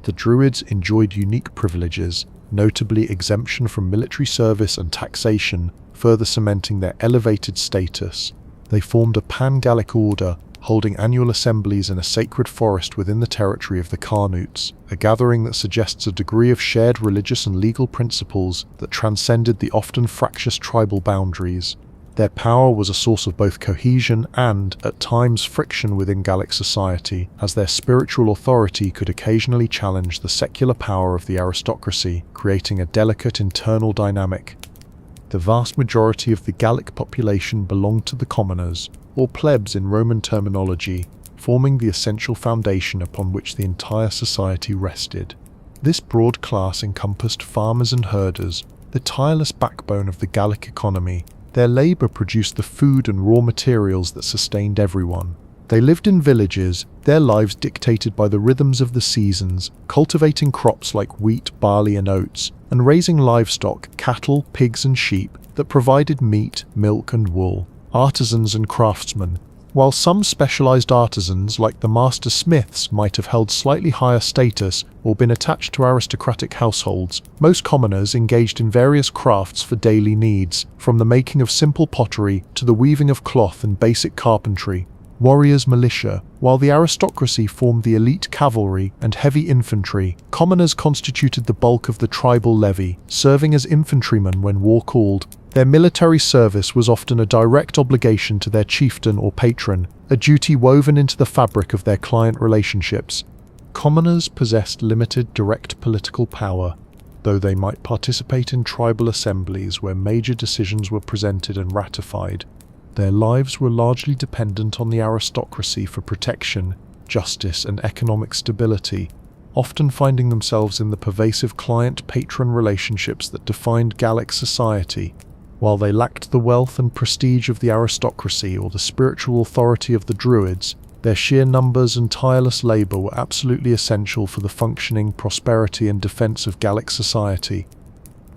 The Druids enjoyed unique privileges, notably exemption from military service and taxation, further cementing their elevated status. They formed a pan-Gallic order, holding annual assemblies in a sacred forest within the territory of the Carnutes, a gathering that suggests a degree of shared religious and legal principles that transcended the often fractious tribal boundaries. Their power was a source of both cohesion and, at times, friction within Gallic society, as their spiritual authority could occasionally challenge the secular power of the aristocracy, creating a delicate internal dynamic. The vast majority of the Gallic population belonged to the commoners, or plebs in Roman terminology, forming the essential foundation upon which the entire society rested. This broad class encompassed farmers and herders, the tireless backbone of the Gallic economy. Their labor produced the food and raw materials that sustained everyone. They lived in villages, their lives dictated by the rhythms of the seasons, cultivating crops like wheat, barley, and oats, and raising livestock, cattle, pigs, and sheep that provided meat, milk, and wool. Artisans and craftsmen. While some specialized artisans, like the master smiths, might have held slightly higher status or been attached to aristocratic households, most commoners engaged in various crafts for daily needs, from the making of simple pottery to the weaving of cloth and basic carpentry. Warriors militia. While the aristocracy formed the elite cavalry and heavy infantry, commoners constituted the bulk of the tribal levy, serving as infantrymen when war called. Their military service was often a direct obligation to their chieftain or patron, a duty woven into the fabric of their client relationships. Commoners possessed limited direct political power. though they might participate in tribal assemblies where major decisions were presented and ratified. Their lives were largely dependent on the aristocracy for protection, justice, and economic stability, often finding themselves in the pervasive client-patron relationships that defined Gallic society. While they lacked the wealth and prestige of the aristocracy or the spiritual authority of the Druids, their sheer numbers and tireless labour were absolutely essential for the functioning, prosperity and defence of Gallic society.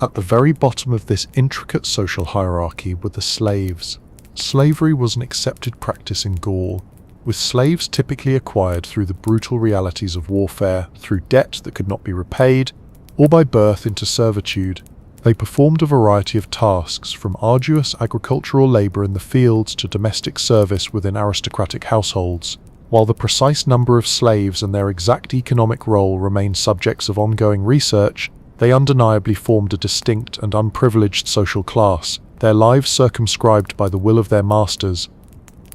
At the very bottom of this intricate social hierarchy were the slaves. Slavery was an accepted practice in Gaul, with slaves typically acquired through the brutal realities of warfare, through debt that could not be repaid, or by birth into servitude. They performed a variety of tasks, from arduous agricultural labour in the fields to domestic service within aristocratic households. While the precise number of slaves and their exact economic role remain subjects of ongoing research, they undeniably formed a distinct and unprivileged social class, their lives circumscribed by the will of their masters.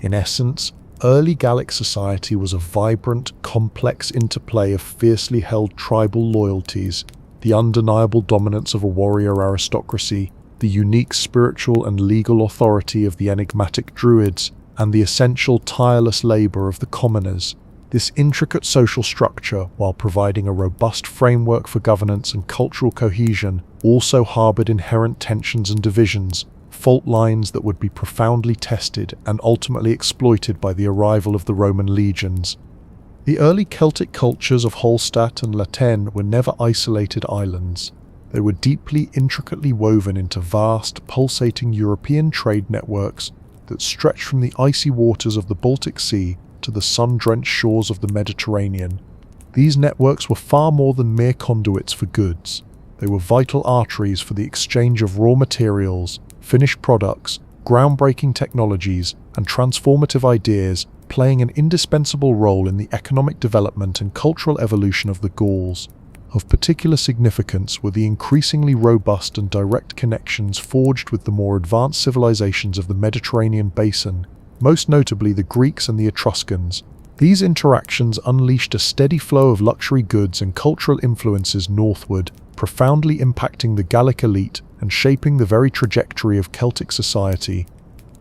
In essence, early Gallic society was a vibrant, complex interplay of fiercely held tribal loyalties, the undeniable dominance of a warrior aristocracy, the unique spiritual and legal authority of the enigmatic Druids, and the essential tireless labour of the commoners. This intricate social structure, while providing a robust framework for governance and cultural cohesion, also harboured inherent tensions and divisions, fault lines that would be profoundly tested and ultimately exploited by the arrival of the Roman legions. The early Celtic cultures of Hallstatt and Laten were never isolated islands. They were deeply, intricately woven into vast, pulsating European trade networks that stretched from the icy waters of the Baltic Sea to the sun-drenched shores of the Mediterranean. These networks were far more than mere conduits for goods. They were vital arteries for the exchange of raw materials, finished products, groundbreaking technologies, and transformative ideas, playing an indispensable role in the economic development and cultural evolution of the Gauls. Of particular significance were the increasingly robust and direct connections forged with the more advanced civilizations of the Mediterranean basin, most notably the Greeks and the Etruscans. These interactions unleashed a steady flow of luxury goods and cultural influences northward, profoundly impacting the Gallic elite and shaping the very trajectory of Celtic society.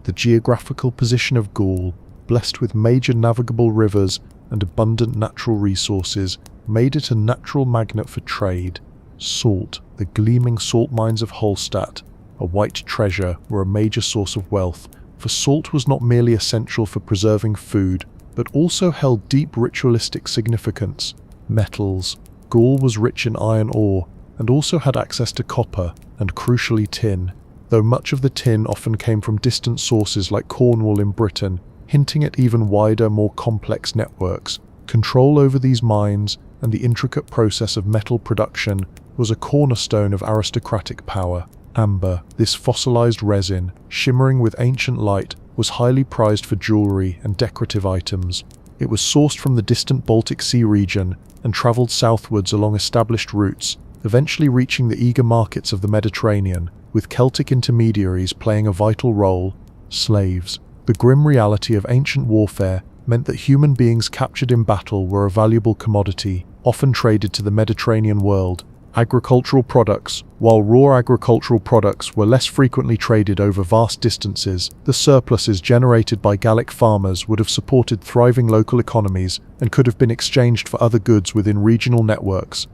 The geographical position of Gaul, blessed with major navigable rivers and abundant natural resources, made it a natural magnet for trade. Salt, the gleaming salt mines of Hallstatt, a white treasure, were a major source of wealth, for salt was not merely essential for preserving food, but also held deep ritualistic significance. Metals. Gaul was rich in iron ore, and also had access to copper, and crucially tin, though much of the tin often came from distant sources like Cornwall in Britain, hinting at even wider, more complex networks. Control over these mines and the intricate process of metal production was a cornerstone of aristocratic power. Amber, this fossilized resin, shimmering with ancient light, was highly prized for jewelry and decorative items. It was sourced from the distant Baltic Sea region and traveled southwards along established routes, eventually reaching the eager markets of the Mediterranean, with Celtic intermediaries playing a vital role. Slaves. The grim reality of ancient warfare meant that human beings captured in battle were a valuable commodity, often traded to the Mediterranean world. Agricultural products. While raw agricultural products were less frequently traded over vast distances, the surpluses generated by Gallic farmers would have supported thriving local economies and could have been exchanged for other goods within regional networks.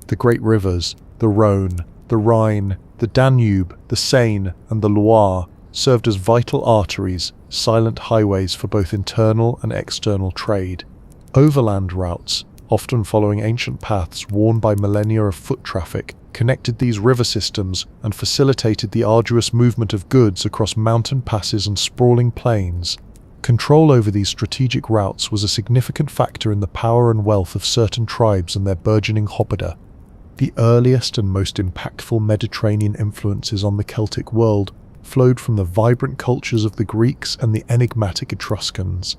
The great rivers, the Rhône, the Rhine, the Danube, the Seine, and the Loire, served as vital arteries, silent highways for both internal and external trade. Overland routes, often following ancient paths worn by millennia of foot traffic, connected these river systems and facilitated the arduous movement of goods across mountain passes and sprawling plains. Control over these strategic routes was a significant factor in the power and wealth of certain tribes and their burgeoning hobbida. The earliest and most impactful Mediterranean influences on the Celtic world flowed from the vibrant cultures of the Greeks and the enigmatic Etruscans.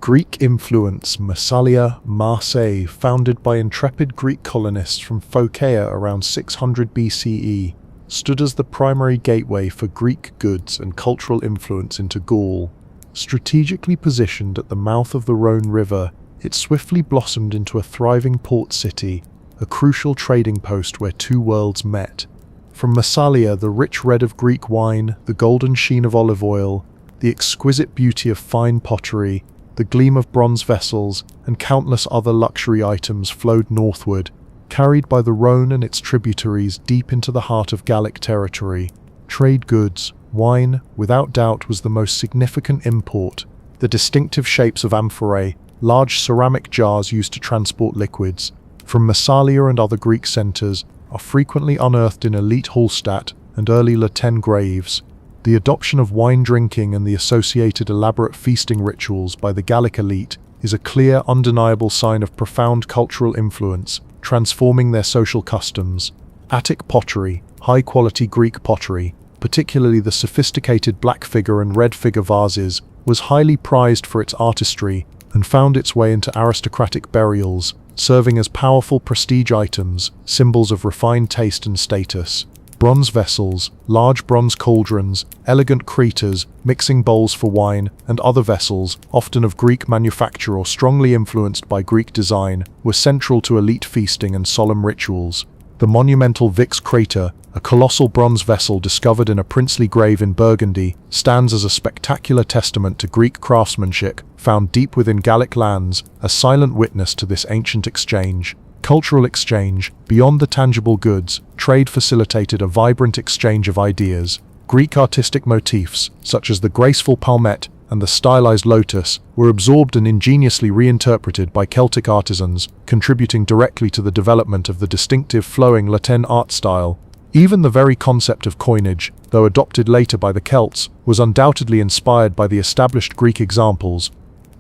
Greek influence. Massalia, Marseille, founded by intrepid Greek colonists from Phocaea around 600 BCE, stood as the primary gateway for Greek goods and cultural influence into Gaul. Strategically positioned at the mouth of the Rhône River, it swiftly blossomed into a thriving port city, a crucial trading post where two worlds met. From Massalia, the rich red of Greek wine, the golden sheen of olive oil, the exquisite beauty of fine pottery, the gleam of bronze vessels, and countless other luxury items flowed northward, carried by the Rhone and its tributaries deep into the heart of Gallic territory. Trade goods, wine, without doubt, was the most significant import. The distinctive shapes of amphorae, large ceramic jars used to transport liquids, from Massalia and other Greek centres, are frequently unearthed in elite Hallstatt and early Latin graves. The adoption of wine drinking and the associated elaborate feasting rituals by the Gallic elite is a clear, undeniable sign of profound cultural influence, transforming their social customs. Attic pottery, high-quality Greek pottery, particularly the sophisticated black figure and red figure vases, was highly prized for its artistry and found its way into aristocratic burials, serving as powerful prestige items, symbols of refined taste and status. Bronze vessels, large bronze cauldrons, elegant cretas, mixing bowls for wine, and other vessels, often of Greek manufacture or strongly influenced by Greek design, were central to elite feasting and solemn rituals. The monumental Vix Crater, a colossal bronze vessel discovered in a princely grave in Burgundy, stands as a spectacular testament to Greek craftsmanship found deep within Gallic lands, a silent witness to this ancient exchange. Cultural exchange, beyond the tangible goods, trade facilitated a vibrant exchange of ideas. Greek artistic motifs, such as the graceful palmette and the stylized lotus, were absorbed and ingeniously reinterpreted by Celtic artisans, contributing directly to the development of the distinctive flowing Latin art style. Even the very concept of coinage, though adopted later by the Celts, was undoubtedly inspired by the established Greek examples.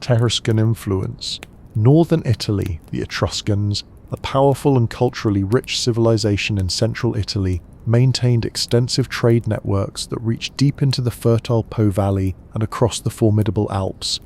Etruscan influence. Northern Italy, the Etruscans, a powerful and culturally rich civilization in central Italy, maintained extensive trade networks that reached deep into the fertile Po Valley and across the formidable Alps.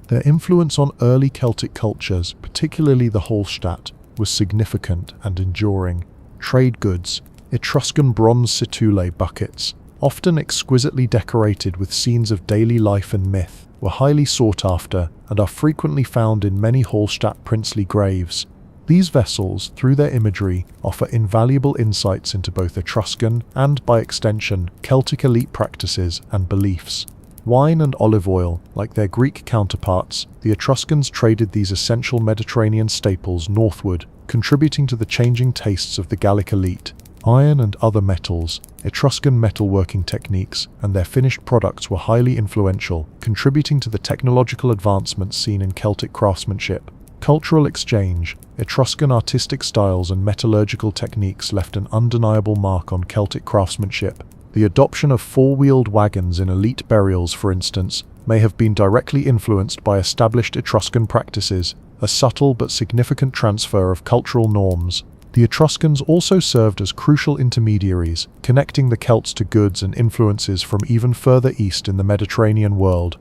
Their influence on early Celtic cultures, particularly the Hallstatt, was significant and enduring. Trade goods, Etruscan bronze situle buckets, often exquisitely decorated with scenes of daily life and myth, were highly sought after and are frequently found in many Hallstatt princely graves. These vessels, through their imagery, offer invaluable insights into both Etruscan and, by extension, Celtic elite practices and beliefs. Wine and olive oil, like their Greek counterparts, the Etruscans traded these essential Mediterranean staples northward, contributing to the changing tastes of the Gallic elite. Iron and other metals, Etruscan metalworking techniques, and their finished products were highly influential, contributing to the technological advancements seen in Celtic craftsmanship. Cultural exchange, Etruscan artistic styles and metallurgical techniques left an undeniable mark on Celtic craftsmanship. The adoption of four-wheeled wagons in elite burials, for instance, may have been directly influenced by established Etruscan practices, a subtle but significant transfer of cultural norms. The Etruscans also served as crucial intermediaries, connecting the Celts to goods and influences from even further east in the Mediterranean world.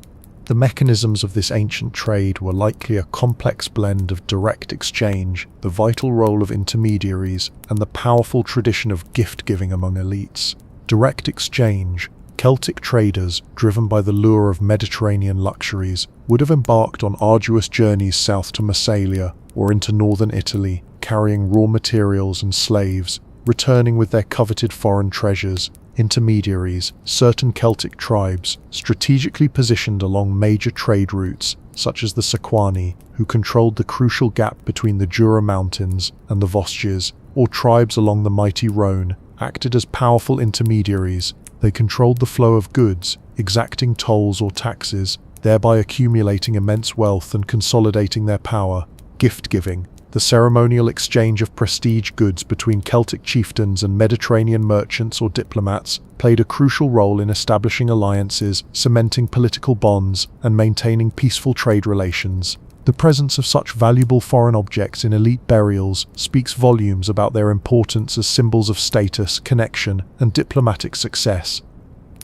The mechanisms of this ancient trade were likely a complex blend of direct exchange, the vital role of intermediaries, and the powerful tradition of gift-giving among elites. Direct exchange. Celtic traders, driven by the lure of Mediterranean luxuries, would have embarked on arduous journeys south to Massalia or into northern Italy, carrying raw materials and slaves, returning with their coveted foreign treasures. Intermediaries, certain Celtic tribes, strategically positioned along major trade routes, such as the Sequani, who controlled the crucial gap between the Jura Mountains and the Vosges, or tribes along the mighty Rhone, acted as powerful intermediaries. They controlled the flow of goods, exacting tolls or taxes, thereby accumulating immense wealth and consolidating their power. Gift-giving. The ceremonial exchange of prestige goods between Celtic chieftains and Mediterranean merchants or diplomats played a crucial role in establishing alliances, cementing political bonds, and maintaining peaceful trade relations. The presence of such valuable foreign objects in elite burials speaks volumes about their importance as symbols of status, connection, and diplomatic success.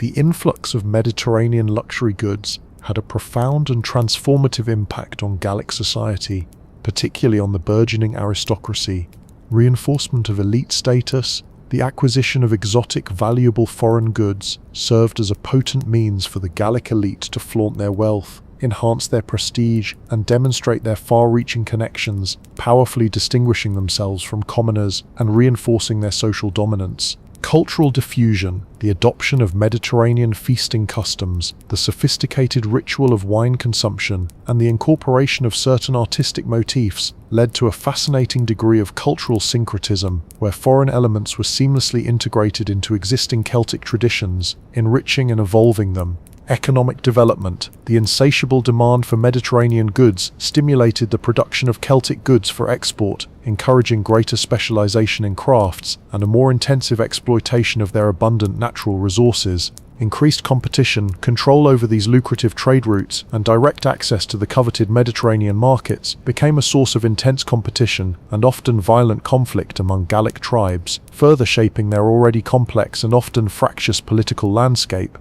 The influx of Mediterranean luxury goods had a profound and transformative impact on Gallic society, particularly on the burgeoning aristocracy. Reinforcement of elite status, the acquisition of exotic, valuable foreign goods served as a potent means for the Gallic elite to flaunt their wealth, enhance their prestige, and demonstrate their far-reaching connections, powerfully distinguishing themselves from commoners and reinforcing their social dominance. Cultural diffusion, the adoption of Mediterranean feasting customs, the sophisticated ritual of wine consumption, and the incorporation of certain artistic motifs led to a fascinating degree of cultural syncretism, where foreign elements were seamlessly integrated into existing Celtic traditions, enriching and evolving them. Economic development, the insatiable demand for Mediterranean goods stimulated the production of Celtic goods for export, encouraging greater specialization in crafts and a more intensive exploitation of their abundant natural resources. Increased competition, control over these lucrative trade routes, and direct access to the coveted Mediterranean markets became a source of intense competition and often violent conflict among Gallic tribes, further shaping their already complex and often fractious political landscape.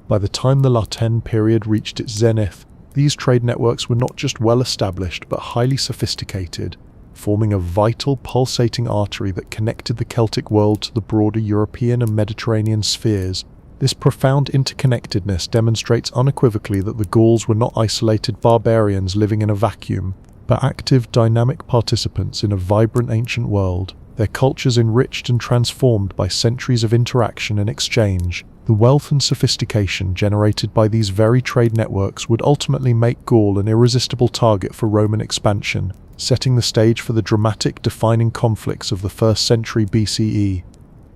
By the time the La Tène period reached its zenith, these trade networks were not just well established but highly sophisticated, forming a vital, pulsating artery that connected the Celtic world to the broader European and Mediterranean spheres. This profound interconnectedness demonstrates unequivocally that the Gauls were not isolated barbarians living in a vacuum, but active, dynamic participants in a vibrant ancient world, their cultures enriched and transformed by centuries of interaction and exchange. The wealth and sophistication generated by these very trade networks would ultimately make Gaul an irresistible target for Roman expansion, setting the stage for the dramatic, defining conflicts of the 1st century BCE.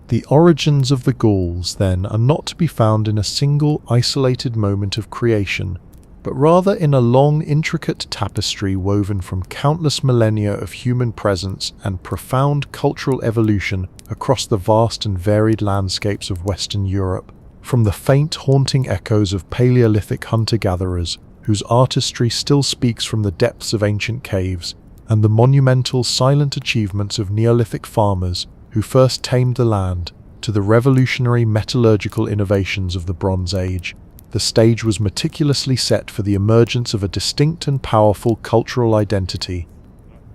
The origins of the Gauls, then, are not to be found in a single, isolated moment of creation, but rather in a long, intricate tapestry woven from countless millennia of human presence and profound cultural evolution across the vast and varied landscapes of Western Europe. From the faint, haunting echoes of Paleolithic hunter-gatherers, whose artistry still speaks from the depths of ancient caves, and the monumental, silent achievements of Neolithic farmers who first tamed the land, to the revolutionary metallurgical innovations of the Bronze Age, the stage was meticulously set for the emergence of a distinct and powerful cultural identity.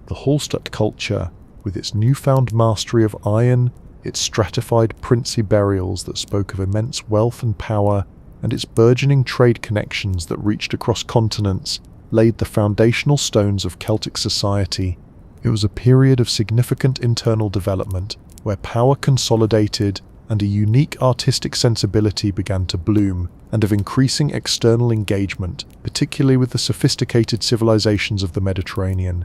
The Hallstatt culture, with its newfound mastery of iron, its stratified princely burials that spoke of immense wealth and power, and its burgeoning trade connections that reached across continents, laid the foundational stones of Celtic society. It was a period of significant internal development, where power consolidated and a unique artistic sensibility began to bloom, and of increasing external engagement, particularly with the sophisticated civilizations of the Mediterranean.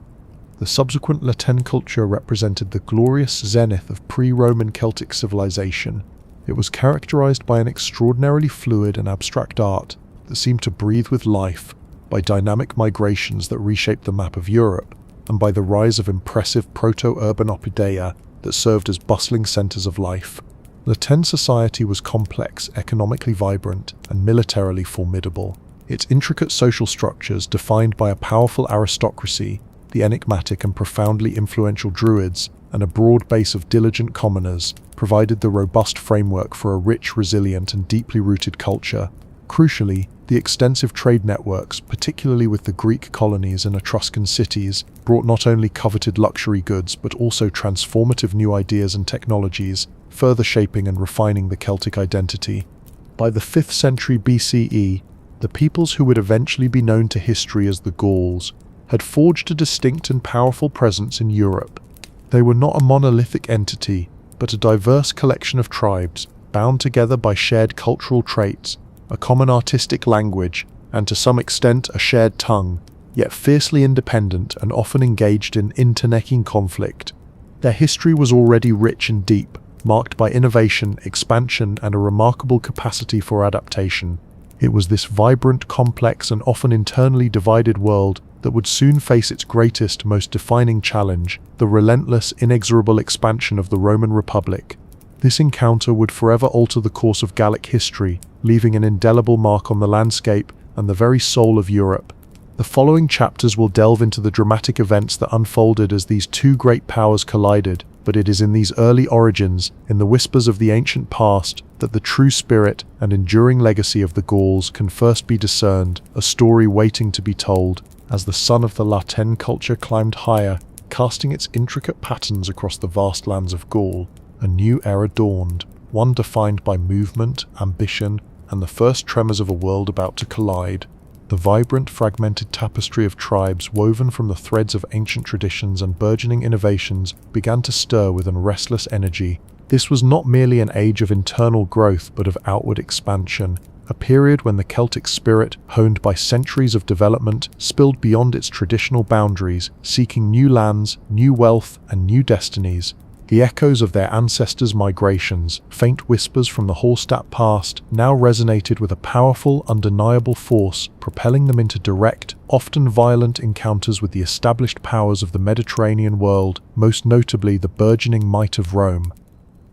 The subsequent La Tène culture represented the glorious zenith of pre-Roman Celtic civilization. It was characterized by an extraordinarily fluid and abstract art that seemed to breathe with life, by dynamic migrations that reshaped the map of Europe, and by the rise of impressive proto-urban oppidea that served as bustling centers of life. La Tène society was complex, economically vibrant, and militarily formidable. Its intricate social structures, defined by a powerful aristocracy, the enigmatic and profoundly influential Druids, and a broad base of diligent commoners, provided the robust framework for a rich, resilient, and deeply rooted culture. Crucially, the extensive trade networks, particularly with the Greek colonies and Etruscan cities, brought not only coveted luxury goods but also transformative new ideas and technologies, further shaping and refining the Celtic identity. By the 5th century BCE, the peoples who would eventually be known to history as the Gauls had forged a distinct and powerful presence in Europe. They were not a monolithic entity, but a diverse collection of tribes, bound together by shared cultural traits, a common artistic language, and to some extent a shared tongue, yet fiercely independent and often engaged in internecine conflict. Their history was already rich and deep, marked by innovation, expansion, and a remarkable capacity for adaptation. It was this vibrant, complex, and often internally divided world that would soon face its greatest, most defining challenge, the relentless, inexorable expansion of the Roman Republic. This encounter would forever alter the course of Gallic history, leaving an indelible mark on the landscape and the very soul of Europe. The following chapters will delve into the dramatic events that unfolded as these two great powers collided, but it is in these early origins, in the whispers of the ancient past, that the true spirit and enduring legacy of the Gauls can first be discerned, a story waiting to be told. As the sun of the La Tène culture climbed higher, casting its intricate patterns across the vast lands of Gaul, a new era dawned, one defined by movement, ambition, and the first tremors of a world about to collide. The vibrant, fragmented tapestry of tribes woven from the threads of ancient traditions and burgeoning innovations began to stir with a restless energy. This was not merely an age of internal growth but of outward expansion, a period when the Celtic spirit, honed by centuries of development, spilled beyond its traditional boundaries, seeking new lands, new wealth, and new destinies. The echoes of their ancestors' migrations, faint whispers from the Hallstatt past, now resonated with a powerful, undeniable force, propelling them into direct, often violent encounters with the established powers of the Mediterranean world, most notably the burgeoning might of Rome.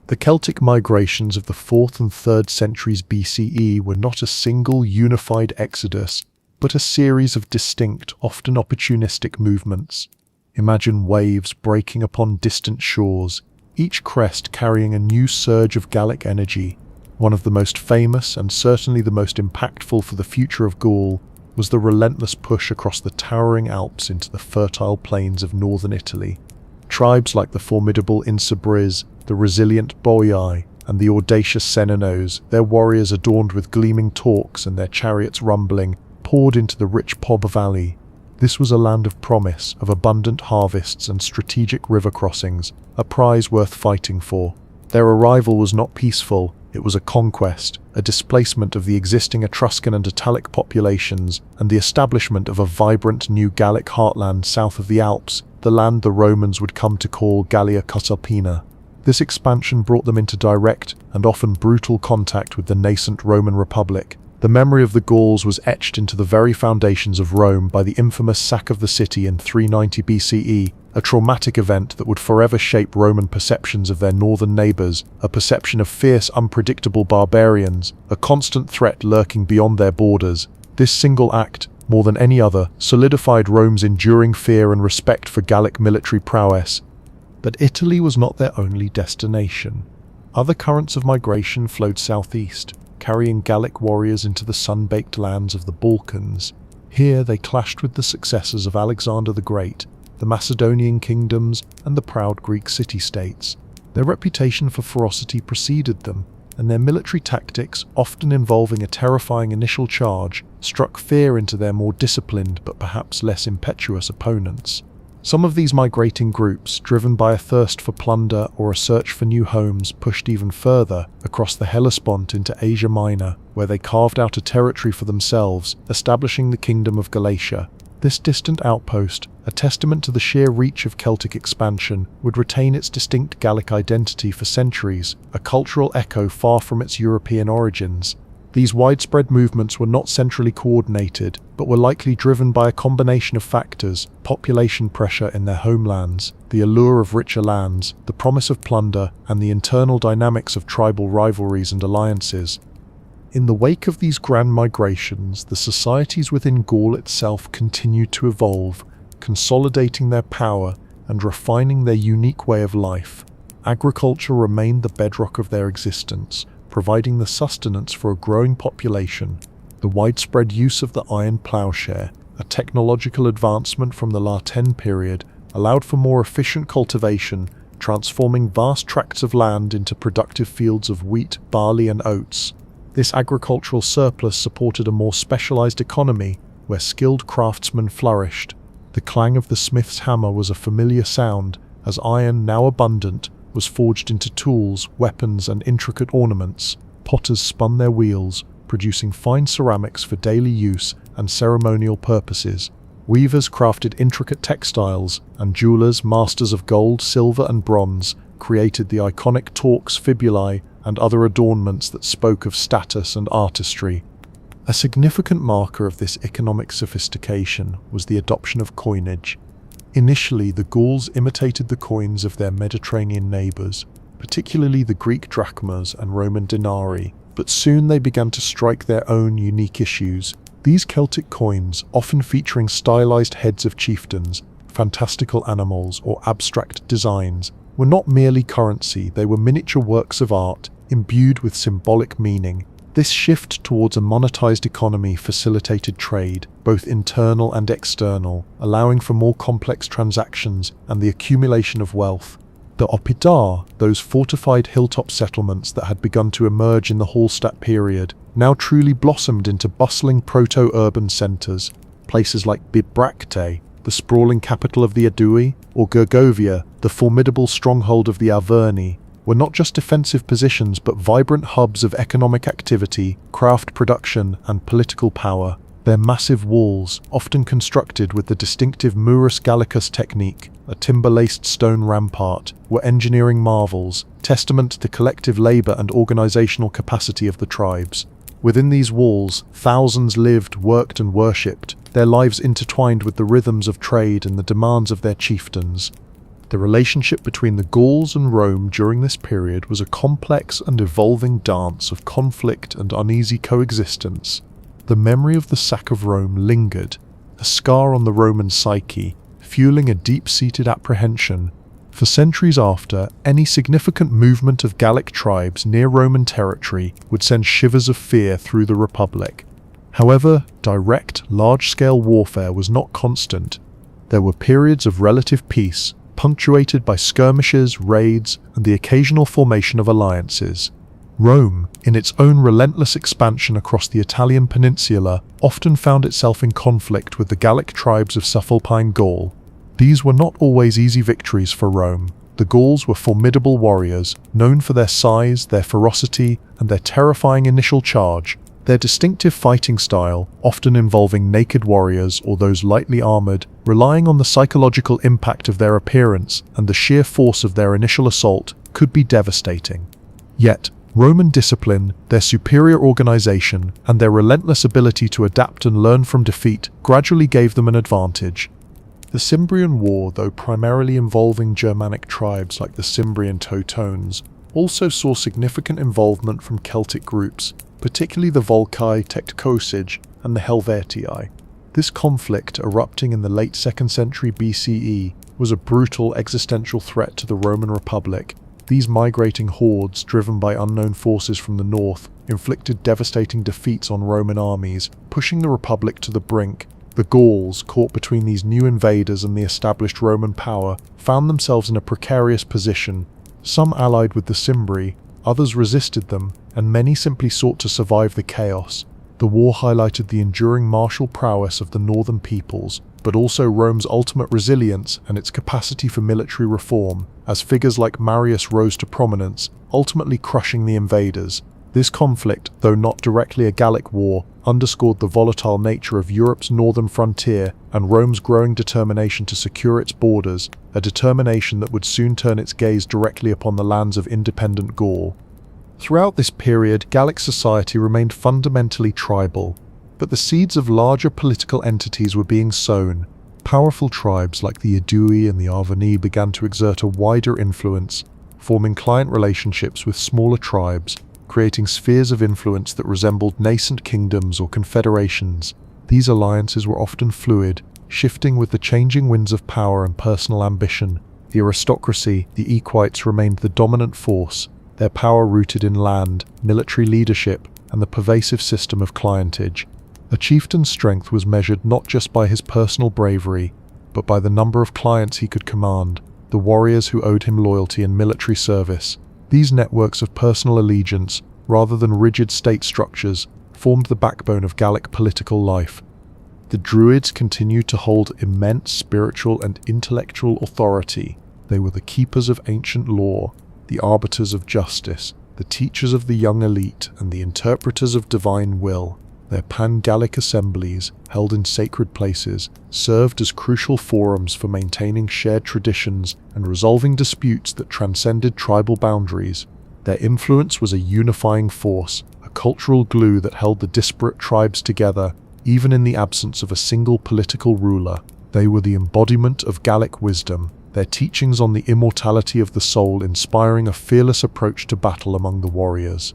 The Celtic migrations of the 4th and 3rd centuries BCE were not a single unified exodus, but a series of distinct, often opportunistic movements. Imagine waves breaking upon distant shores, each crest carrying a new surge of Gallic energy. One of the most famous, and certainly the most impactful for the future of Gaul, was the relentless push across the towering Alps into the fertile plains of northern Italy. Tribes like the formidable Insubres, the resilient Boii, and the audacious Senones, their warriors adorned with gleaming torques and their chariots rumbling, poured into the rich Po Valley. This was a land of promise, of abundant harvests and strategic river crossings, a prize worth fighting for. Their arrival was not peaceful, it was a conquest, a displacement of the existing Etruscan and Italic populations, and the establishment of a vibrant new Gallic heartland south of the Alps, the land the Romans would come to call Gallia Cisalpina. This expansion brought them into direct, and often brutal contact with the nascent Roman Republic. The memory of the Gauls was etched into the very foundations of Rome by the infamous sack of the city in 390 BCE, a traumatic event that would forever shape Roman perceptions of their northern neighbours, a perception of fierce, unpredictable barbarians, a constant threat lurking beyond their borders. This single act, more than any other, solidified Rome's enduring fear and respect for Gallic military prowess. But Italy was not their only destination. Other currents of migration flowed southeast, carrying Gallic warriors into the sun-baked lands of the Balkans. Here they clashed with the successors of Alexander the Great, the Macedonian kingdoms, and the proud Greek city-states. Their reputation for ferocity preceded them, and their military tactics, often involving a terrifying initial charge, struck fear into their more disciplined but perhaps less impetuous opponents. Some of these migrating groups, driven by a thirst for plunder or a search for new homes, pushed even further across the Hellespont into Asia Minor, where they carved out a territory for themselves, establishing the Kingdom of Galatia. This distant outpost, a testament to the sheer reach of Celtic expansion, would retain its distinct Gallic identity for centuries, a cultural echo far from its European origins. These widespread movements were not centrally coordinated, but were likely driven by a combination of factors: population pressure in their homelands, the allure of richer lands, the promise of plunder, and the internal dynamics of tribal rivalries and alliances. In the wake of these grand migrations, the societies within Gaul itself continued to evolve, consolidating their power and refining their unique way of life. Agriculture remained the bedrock of their existence, providing the sustenance for a growing population. The widespread use of the iron plowshare, a technological advancement from the La Tène period, allowed for more efficient cultivation, transforming vast tracts of land into productive fields of wheat, barley, and oats. This agricultural surplus supported a more specialized economy, where skilled craftsmen flourished. The clang of the smith's hammer was a familiar sound, as iron, now abundant, was forged into tools, weapons, and intricate ornaments. Potters spun their wheels, producing fine ceramics for daily use and ceremonial purposes. Weavers crafted intricate textiles, and jewelers, masters of gold, silver, and bronze, created the iconic torques, fibulae, and other adornments that spoke of status and artistry. A significant marker of this economic sophistication was the adoption of coinage. Initially, the Gauls imitated the coins of their Mediterranean neighbours, particularly the Greek drachmas and Roman denarii, but soon they began to strike their own unique issues. These Celtic coins, often featuring stylized heads of chieftains, fantastical animals, or abstract designs, were not merely currency, they were miniature works of art, imbued with symbolic meaning. This shift towards a monetized economy facilitated trade, both internal and external, allowing for more complex transactions and the accumulation of wealth. The oppidum, those fortified hilltop settlements that had begun to emerge in the Hallstatt period, now truly blossomed into bustling proto-urban centres. Places like Bibracte, the sprawling capital of the Aedui, or Gergovia, the formidable stronghold of the Arverni, were not just defensive positions but vibrant hubs of economic activity, craft production, and political power. Their massive walls, often constructed with the distinctive Murus Gallicus technique, a timber-laced stone rampart, were engineering marvels, testament to the collective labour and organisational capacity of the tribes. Within these walls, thousands lived, worked and worshipped, their lives intertwined with the rhythms of trade and the demands of their chieftains. The relationship between the Gauls and Rome during this period was a complex and evolving dance of conflict and uneasy coexistence. The memory of the sack of Rome lingered, a scar on the Roman psyche, fueling a deep-seated apprehension. For centuries after, any significant movement of Gallic tribes near Roman territory would send shivers of fear through the Republic. However, direct, large-scale warfare was not constant. There were periods of relative peace, punctuated by skirmishes, raids, and the occasional formation of alliances. Rome, in its own relentless expansion across the Italian peninsula, often found itself in conflict with the Gallic tribes of Subalpine Gaul. These were not always easy victories for Rome. The Gauls were formidable warriors, known for their size, their ferocity, and their terrifying initial charge. Their distinctive fighting style, often involving naked warriors or those lightly armoured, relying on the psychological impact of their appearance and the sheer force of their initial assault, could be devastating. Yet, Roman discipline, their superior organization, and their relentless ability to adapt and learn from defeat gradually gave them an advantage. The Cimbrian War, though primarily involving Germanic tribes like the Cimbrian Teutones, also saw significant involvement from Celtic groups, particularly the Volcae Tectocig and the Helvetii. This conflict, erupting in the late 2nd century BCE, was a brutal existential threat to the Roman Republic. These migrating hordes, driven by unknown forces from the north, inflicted devastating defeats on Roman armies, pushing the Republic to the brink. The Gauls, caught between these new invaders and the established Roman power, found themselves in a precarious position. Some allied with the Cimbri, others resisted them, and many simply sought to survive the chaos. The war highlighted the enduring martial prowess of the northern peoples, but also Rome's ultimate resilience and its capacity for military reform, as figures like Marius rose to prominence, ultimately crushing the invaders. This conflict, though not directly a Gallic war, underscored the volatile nature of Europe's northern frontier and Rome's growing determination to secure its borders, a determination that would soon turn its gaze directly upon the lands of independent Gaul. Throughout this period, Gallic society remained fundamentally tribal, but the seeds of larger political entities were being sown. Powerful tribes like the Aedui and the Arverni began to exert a wider influence, forming client relationships with smaller tribes, creating spheres of influence that resembled nascent kingdoms or confederations. These alliances were often fluid, shifting with the changing winds of power and personal ambition. The aristocracy, the equites, remained the dominant force, their power rooted in land, military leadership, and the pervasive system of clientage. A chieftain's strength was measured not just by his personal bravery, but by the number of clients he could command, the warriors who owed him loyalty and military service. These networks of personal allegiance, rather than rigid state structures, formed the backbone of Gallic political life. The Druids continued to hold immense spiritual and intellectual authority. They were the keepers of ancient lore, the arbiters of justice, the teachers of the young elite, and the interpreters of divine will. Their pan-Gallic assemblies, held in sacred places, served as crucial forums for maintaining shared traditions and resolving disputes that transcended tribal boundaries. Their influence was a unifying force, a cultural glue that held the disparate tribes together, even in the absence of a single political ruler. They were the embodiment of Gallic wisdom, their teachings on the immortality of the soul inspiring a fearless approach to battle among the warriors.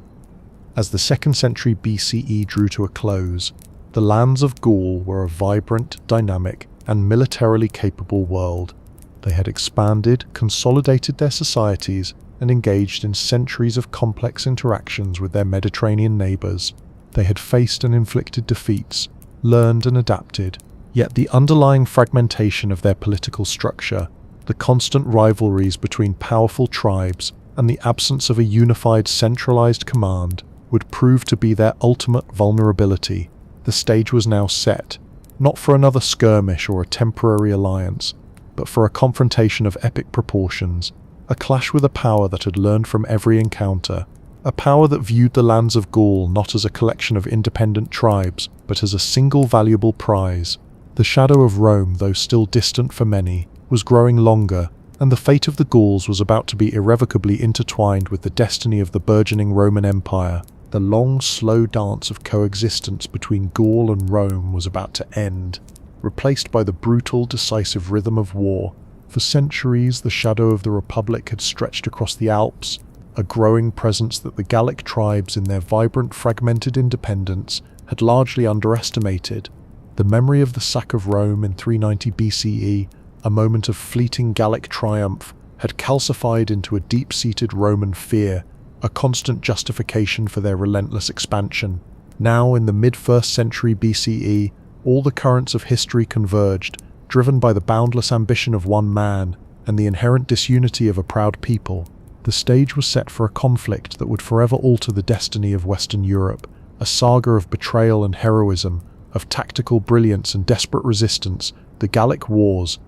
As the 2nd century BCE drew to a close, the lands of Gaul were a vibrant, dynamic, and militarily capable world. They had expanded, consolidated their societies, and engaged in centuries of complex interactions with their Mediterranean neighbours. They had faced and inflicted defeats, learned and adapted, yet the underlying fragmentation of their political structure, the constant rivalries between powerful tribes, and the absence of a unified centralized command would prove to be their ultimate vulnerability. The stage was now set, not for another skirmish or a temporary alliance, but for a confrontation of epic proportions, a clash with a power that had learned from every encounter, a power that viewed the lands of Gaul not as a collection of independent tribes, but as a single valuable prize. The shadow of Rome, though still distant for many, was growing longer, and the fate of the Gauls was about to be irrevocably intertwined with the destiny of the burgeoning Roman Empire. The long, slow dance of coexistence between Gaul and Rome was about to end, replaced by the brutal, decisive rhythm of war. For centuries, the shadow of the Republic had stretched across the Alps, a growing presence that the Gallic tribes, in their vibrant, fragmented independence, had largely underestimated. The memory of the sack of Rome in 390 BCE, a moment of fleeting Gallic triumph, had calcified into a deep-seated Roman fear, a constant justification for their relentless expansion. Now, in the mid-1st century BCE, all the currents of history converged, driven by the boundless ambition of one man and the inherent disunity of a proud people. The stage was set for a conflict that would forever alter the destiny of Western Europe, a saga of betrayal and heroism, of tactical brilliance and desperate resistance, the Gallic Wars.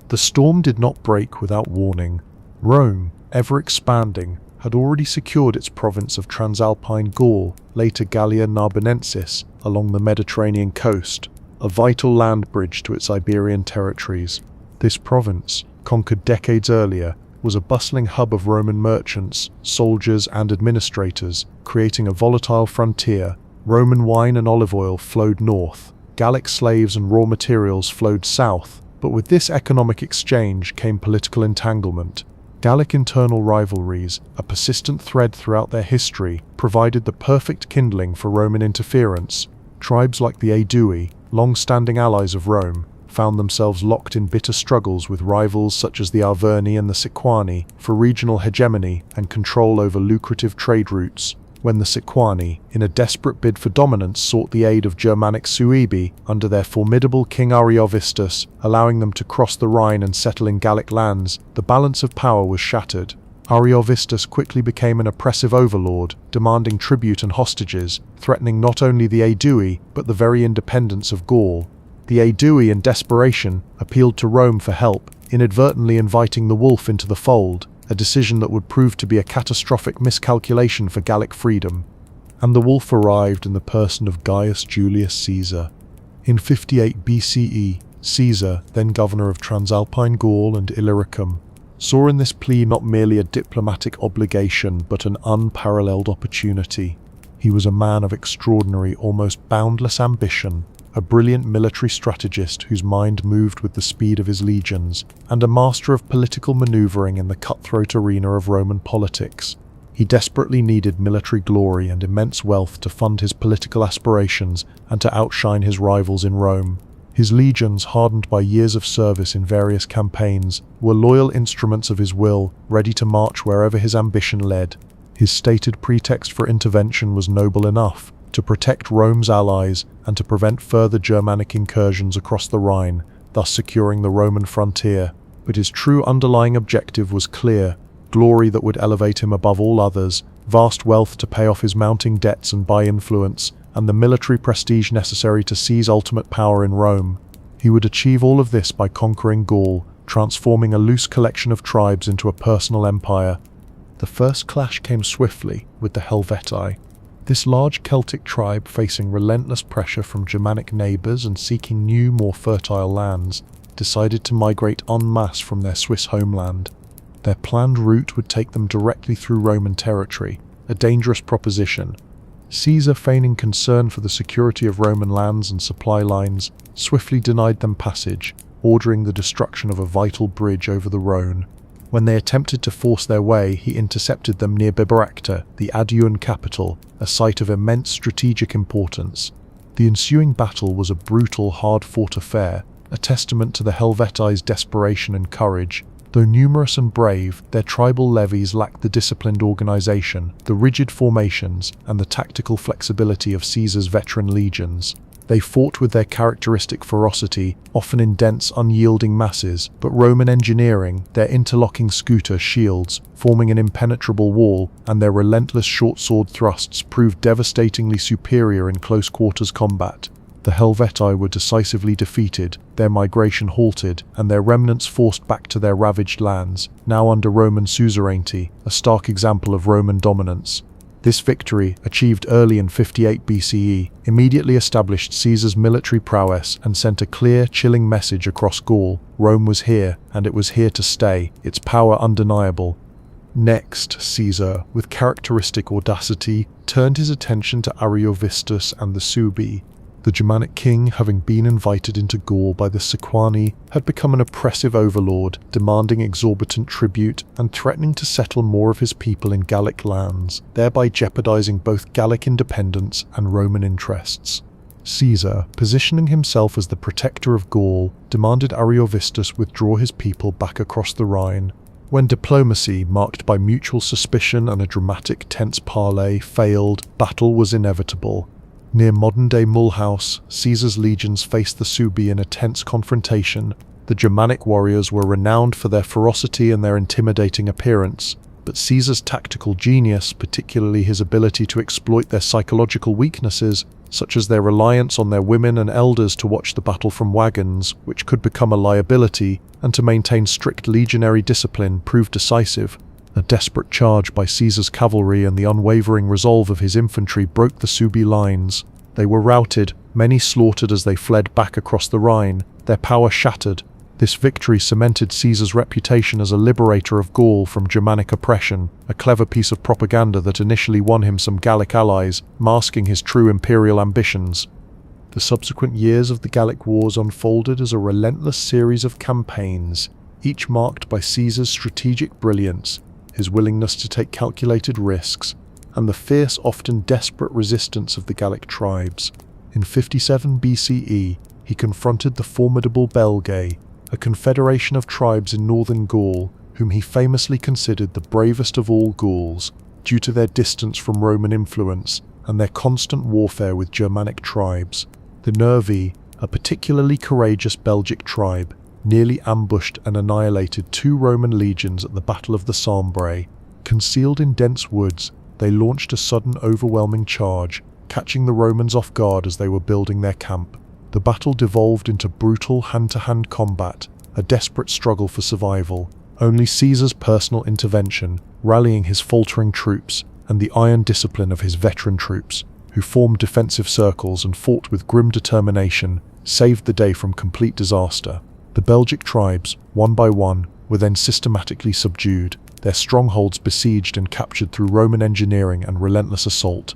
The storm did not break without warning. Rome, ever expanding, had already secured its province of Transalpine Gaul, later Gallia Narbonensis, along the Mediterranean coast, a vital land bridge to its Iberian territories. This province, conquered decades earlier, was a bustling hub of Roman merchants, soldiers, and administrators, creating a volatile frontier. Roman wine and olive oil flowed north, Gallic slaves and raw materials flowed south, but with this economic exchange came political entanglement. Gallic internal rivalries, a persistent thread throughout their history, provided the perfect kindling for Roman interference. Tribes like the Aedui, long-standing allies of Rome, found themselves locked in bitter struggles with rivals such as the Arverni and the Sequani for regional hegemony and control over lucrative trade routes. When the Sequani, in a desperate bid for dominance, sought the aid of Germanic Suebi under their formidable king Ariovistus, allowing them to cross the Rhine and settle in Gallic lands, the balance of power was shattered. Ariovistus quickly became an oppressive overlord, demanding tribute and hostages, threatening not only the Aedui, but the very independence of Gaul. The Aedui, in desperation, appealed to Rome for help, inadvertently inviting the wolf into the fold, a decision that would prove to be a catastrophic miscalculation for Gallic freedom. And the wolf arrived in the person of Gaius Julius Caesar. In 58 BCE, Caesar, then governor of Transalpine Gaul and Illyricum, saw in this plea not merely a diplomatic obligation but an unparalleled opportunity. He was a man of extraordinary, almost boundless ambition, a brilliant military strategist whose mind moved with the speed of his legions, and a master of political maneuvering in the cutthroat arena of Roman politics. He desperately needed military glory and immense wealth to fund his political aspirations and to outshine his rivals in Rome. His legions, hardened by years of service in various campaigns, were loyal instruments of his will, ready to march wherever his ambition led. His stated pretext for intervention was noble enough: to protect Rome's allies and to prevent further Germanic incursions across the Rhine, thus securing the Roman frontier. But his true underlying objective was clear: glory that would elevate him above all others, vast wealth to pay off his mounting debts and buy influence, and the military prestige necessary to seize ultimate power in Rome. He would achieve all of this by conquering Gaul, transforming a loose collection of tribes into a personal empire. The first clash came swiftly with the Helvetii. This large Celtic tribe, facing relentless pressure from Germanic neighbours and seeking new, more fertile lands, decided to migrate en masse from their Swiss homeland. Their planned route would take them directly through Roman territory, a dangerous proposition. Caesar, feigning concern for the security of Roman lands and supply lines, swiftly denied them passage, ordering the destruction of a vital bridge over the Rhone. When they attempted to force their way, he intercepted them near Bibracte, the Aeduan capital, a site of immense strategic importance. The ensuing battle was a brutal, hard-fought affair, a testament to the Helveti's desperation and courage. Though numerous and brave, their tribal levies lacked the disciplined organization, the rigid formations, and the tactical flexibility of Caesar's veteran legions. They fought with their characteristic ferocity, often in dense, unyielding masses, but Roman engineering, their interlocking scooter shields, forming an impenetrable wall, and their relentless short-sword thrusts proved devastatingly superior in close-quarters combat. The Helvetii were decisively defeated, their migration halted, and their remnants forced back to their ravaged lands, now under Roman suzerainty, a stark example of Roman dominance. This victory, achieved early in 58 BCE, immediately established Caesar's military prowess and sent a clear, chilling message across Gaul. Rome was here, and it was here to stay, its power undeniable. Next, Caesar, with characteristic audacity, turned his attention to Ariovistus and the Suebi. The Germanic king, having been invited into Gaul by the Sequani, had become an oppressive overlord, demanding exorbitant tribute and threatening to settle more of his people in Gallic lands, thereby jeopardizing both Gallic independence and Roman interests. Caesar, positioning himself as the protector of Gaul, demanded Ariovistus withdraw his people back across the Rhine. When diplomacy, marked by mutual suspicion and a dramatic tense parley, failed, battle was inevitable. Near modern-day Mulhouse, Caesar's legions faced the Suebi in a tense confrontation. The Germanic warriors were renowned for their ferocity and their intimidating appearance, but Caesar's tactical genius, particularly his ability to exploit their psychological weaknesses, such as their reliance on their women and elders to watch the battle from wagons, which could become a liability, and to maintain strict legionary discipline, proved decisive. A desperate charge by Caesar's cavalry and the unwavering resolve of his infantry broke the Suebi lines. They were routed, many slaughtered as they fled back across the Rhine, their power shattered. This victory cemented Caesar's reputation as a liberator of Gaul from Germanic oppression, a clever piece of propaganda that initially won him some Gallic allies, masking his true imperial ambitions. The subsequent years of the Gallic Wars unfolded as a relentless series of campaigns, each marked by Caesar's strategic brilliance, his willingness to take calculated risks, and the fierce, often desperate resistance of the Gallic tribes. In 57 BCE, he confronted the formidable Belgae, a confederation of tribes in northern Gaul, whom he famously considered the bravest of all Gauls, due to their distance from Roman influence and their constant warfare with Germanic tribes. The Nervi, a particularly courageous Belgic tribe, nearly ambushed and annihilated 2 Roman legions at the Battle of the Sambre. Concealed in dense woods, they launched a sudden overwhelming charge, catching the Romans off guard as they were building their camp. The battle devolved into brutal hand-to-hand combat, a desperate struggle for survival. Only Caesar's personal intervention, rallying his faltering troops, and the iron discipline of his veteran troops, who formed defensive circles and fought with grim determination, saved the day from complete disaster. The Belgic tribes, one by one, were then systematically subdued, their strongholds besieged and captured through Roman engineering and relentless assault.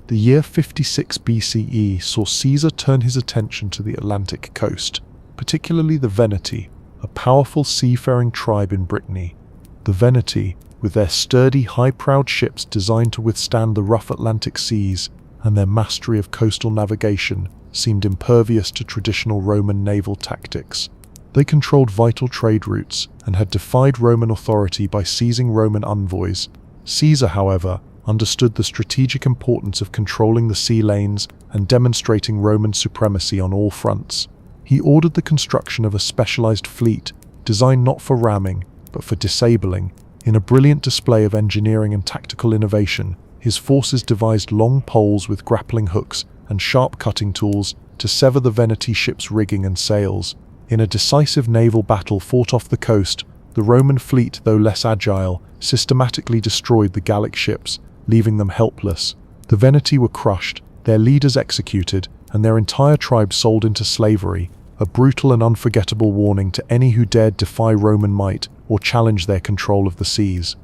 The year 56 BCE saw Caesar turn his attention to the Atlantic coast, particularly the Veneti, a powerful seafaring tribe in Brittany. The Veneti, with their sturdy, high-prowed ships designed to withstand the rough Atlantic seas, and their mastery of coastal navigation, seemed impervious to traditional Roman naval tactics. They controlled vital trade routes and had defied Roman authority by seizing Roman envoys. Caesar, however, understood the strategic importance of controlling the sea lanes and demonstrating Roman supremacy on all fronts. He ordered the construction of a specialized fleet, designed not for ramming, but for disabling. In a brilliant display of engineering and tactical innovation, his forces devised long poles with grappling hooks and sharp cutting tools to sever the Veneti ships' rigging and sails. In a decisive naval battle fought off the coast, the Roman fleet, though less agile, systematically destroyed the Gallic ships, leaving them helpless. The Veneti were crushed, their leaders executed, and their entire tribe sold into slavery, a brutal and unforgettable warning to any who dared defy Roman might or challenge their control of the seas.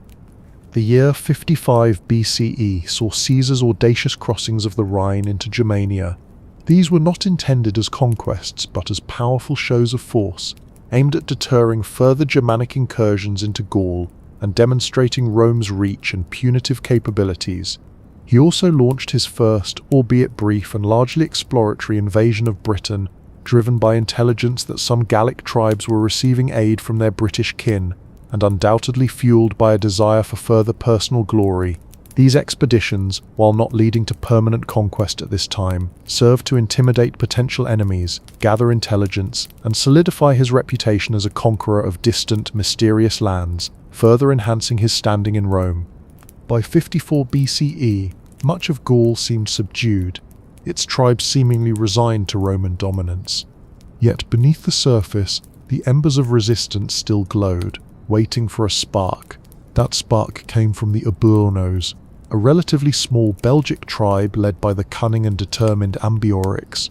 The year 55 BCE saw Caesar's audacious crossings of the Rhine into Germania. These were not intended as conquests, but as powerful shows of force, aimed at deterring further Germanic incursions into Gaul and demonstrating Rome's reach and punitive capabilities. He also launched his first, albeit brief and largely exploratory invasion of Britain, driven by intelligence that some Gallic tribes were receiving aid from their British kin, and undoubtedly fueled by a desire for further personal glory. These expeditions, while not leading to permanent conquest at this time, served to intimidate potential enemies, gather intelligence, and solidify his reputation as a conqueror of distant, mysterious lands, further enhancing his standing in Rome. By 54 BCE, much of Gaul seemed subdued, its tribes seemingly resigned to Roman dominance. Yet beneath the surface, the embers of resistance still glowed, waiting for a spark. That spark came from the Aburnos, a relatively small Belgic tribe led by the cunning and determined Ambiorix.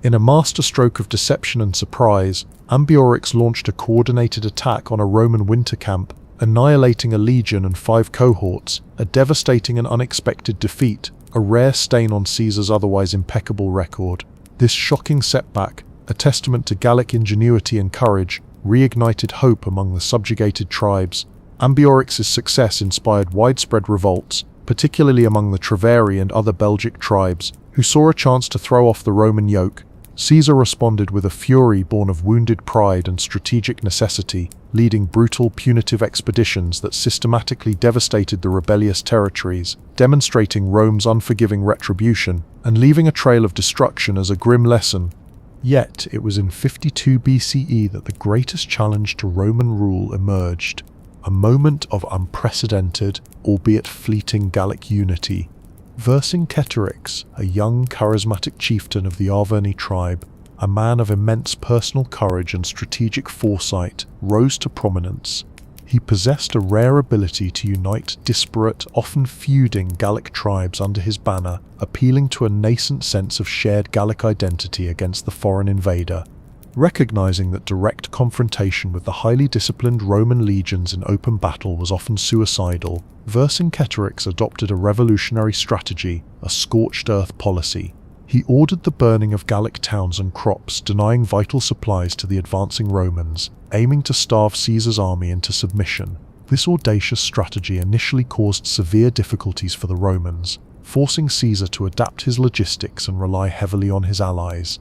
In a masterstroke of deception and surprise, Ambiorix launched a coordinated attack on a Roman winter camp, annihilating a legion and 5 cohorts, a devastating and unexpected defeat, a rare stain on Caesar's otherwise impeccable record. This shocking setback, a testament to Gallic ingenuity and courage, reignited hope among the subjugated tribes. Ambiorix's success inspired widespread revolts, particularly among the Treveri and other Belgic tribes, who saw a chance to throw off the Roman yoke. Caesar responded with a fury born of wounded pride and strategic necessity, leading brutal, punitive expeditions that systematically devastated the rebellious territories, demonstrating Rome's unforgiving retribution and leaving a trail of destruction as a grim lesson. Yet, it was in 52 BCE that the greatest challenge to Roman rule emerged. A moment of unprecedented, albeit fleeting Gallic unity. Vercingetorix, a young, charismatic chieftain of the Arverni tribe, a man of immense personal courage and strategic foresight, rose to prominence. He possessed a rare ability to unite disparate, often feuding Gallic tribes under his banner, appealing to a nascent sense of shared Gallic identity against the foreign invader. Recognizing that direct confrontation with the highly disciplined Roman legions in open battle was often suicidal, Vercingetorix adopted a revolutionary strategy, a scorched earth policy. He ordered the burning of Gallic towns and crops, denying vital supplies to the advancing Romans, aiming to starve Caesar's army into submission. This audacious strategy initially caused severe difficulties for the Romans, forcing Caesar to adapt his logistics and rely heavily on his allies.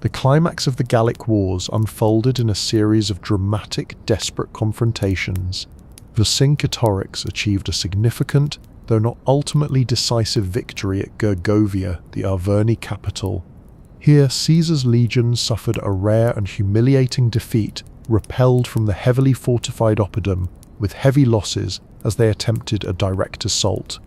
The climax of the Gallic Wars unfolded in a series of dramatic, desperate confrontations. Vercingetorix achieved a significant, though not ultimately decisive victory at Gergovia, the Arverni capital. Here, Caesar's legions suffered a rare and humiliating defeat, repelled from the heavily fortified Oppidum, with heavy losses as they attempted a direct assault.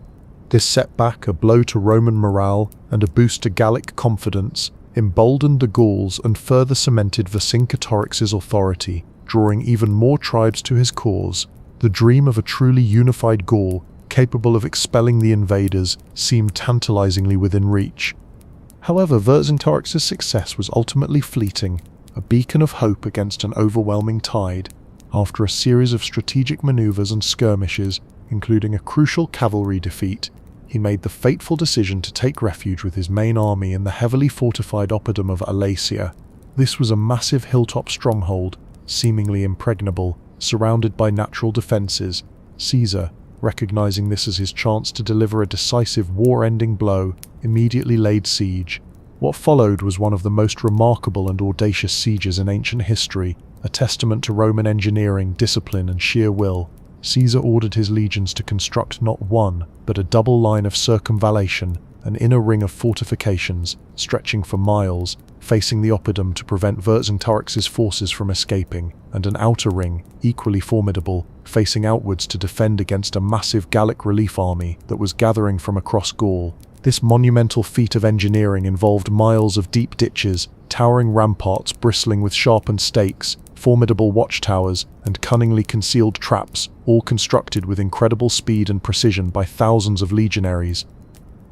This setback, a blow to Roman morale and a boost to Gallic confidence, emboldened the Gauls and further cemented Vercingetorix's authority, drawing even more tribes to his cause. The dream of a truly unified Gaul, capable of expelling the invaders, seemed tantalizingly within reach. However, Vercingetorix's success was ultimately fleeting, a beacon of hope against an overwhelming tide. After a series of strategic maneuvers and skirmishes, including a crucial cavalry defeat, he made the fateful decision to take refuge with his main army in the heavily fortified Oppidum of Alasia. This was a massive hilltop stronghold, seemingly impregnable, surrounded by natural defences. Caesar, recognizing this as his chance to deliver a decisive war-ending blow, immediately laid siege. What followed was one of the most remarkable and audacious sieges in ancient history, a testament to Roman engineering, discipline, and sheer will. Caesar ordered his legions to construct not one, but a double line of circumvallation, an inner ring of fortifications, stretching for miles, facing the Oppidum to prevent Vercingetorix's forces from escaping, and an outer ring, equally formidable, facing outwards to defend against a massive Gallic relief army that was gathering from across Gaul. This monumental feat of engineering involved miles of deep ditches, towering ramparts bristling with sharpened stakes, formidable watchtowers, and cunningly concealed traps, all constructed with incredible speed and precision by thousands of legionaries.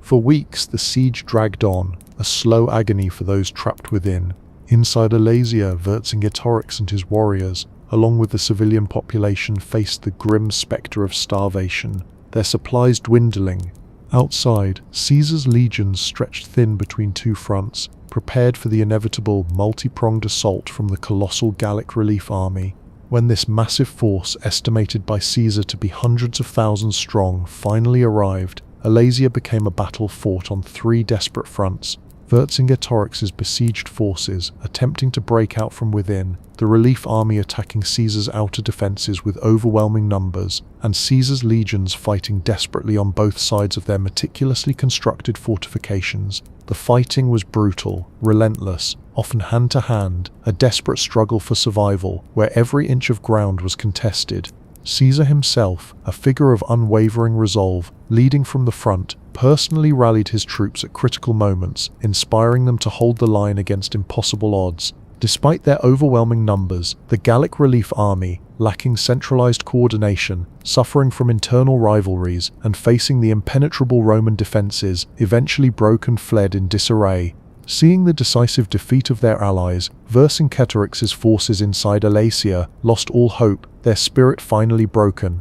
For weeks the siege dragged on, a slow agony for those trapped within. Inside Alasia, Vercingetorix and his warriors, along with the civilian population, faced the grim spectre of starvation, their supplies dwindling. Outside, Caesar's legions stretched thin between two fronts, prepared for the inevitable multi-pronged assault from the colossal Gallic relief army. When this massive force, estimated by Caesar to be hundreds of thousands strong, finally arrived, Alasia became a battle fought on 3 desperate fronts. Vercingetorix's besieged forces attempting to break out from within, the relief army attacking Caesar's outer defences with overwhelming numbers, and Caesar's legions fighting desperately on both sides of their meticulously constructed fortifications. The fighting was brutal, relentless, often hand-to-hand, a desperate struggle for survival, where every inch of ground was contested. Caesar himself, a figure of unwavering resolve, leading from the front, personally rallied his troops at critical moments, inspiring them to hold the line against impossible odds. Despite their overwhelming numbers, the Gallic relief army, lacking centralized coordination, suffering from internal rivalries, and facing the impenetrable Roman defenses, eventually broke and fled in disarray. Seeing the decisive defeat of their allies, Vercingetorix's forces inside Alasia lost all hope, their spirit finally broken.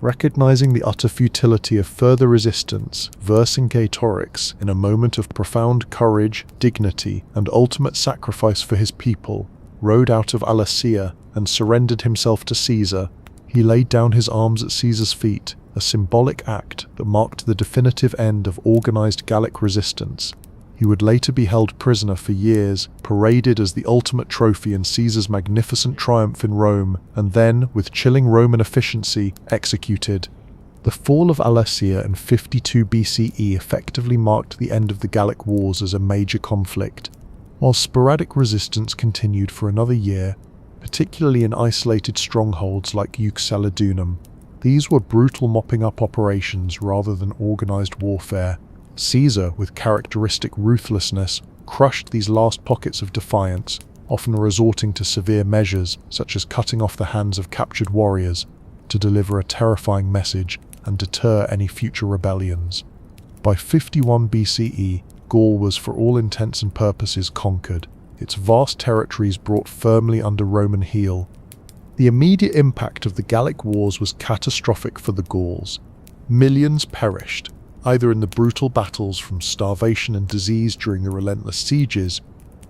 Recognizing the utter futility of further resistance, Vercingetorix, in a moment of profound courage, dignity, and ultimate sacrifice for his people, rode out of Alasia and surrendered himself to Caesar. He laid down his arms at Caesar's feet, a symbolic act that marked the definitive end of organized Gallic resistance. He would later be held prisoner for years, paraded as the ultimate trophy in Caesar's magnificent triumph in Rome, and then, with chilling Roman efficiency, executed. The fall of Alasia in 52 BCE effectively marked the end of the Gallic Wars as a major conflict. While sporadic resistance continued for another year, particularly in isolated strongholds like Uxellodunum, these were brutal mopping-up operations rather than organized warfare. Caesar, with characteristic ruthlessness, crushed these last pockets of defiance, often resorting to severe measures such as cutting off the hands of captured warriors to deliver a terrifying message and deter any future rebellions. By 51 BCE, Gaul was for all intents and purposes conquered, its vast territories brought firmly under Roman heel. The immediate impact of the Gallic Wars was catastrophic for the Gauls. Millions perished, either in the brutal battles from starvation and disease during the relentless sieges,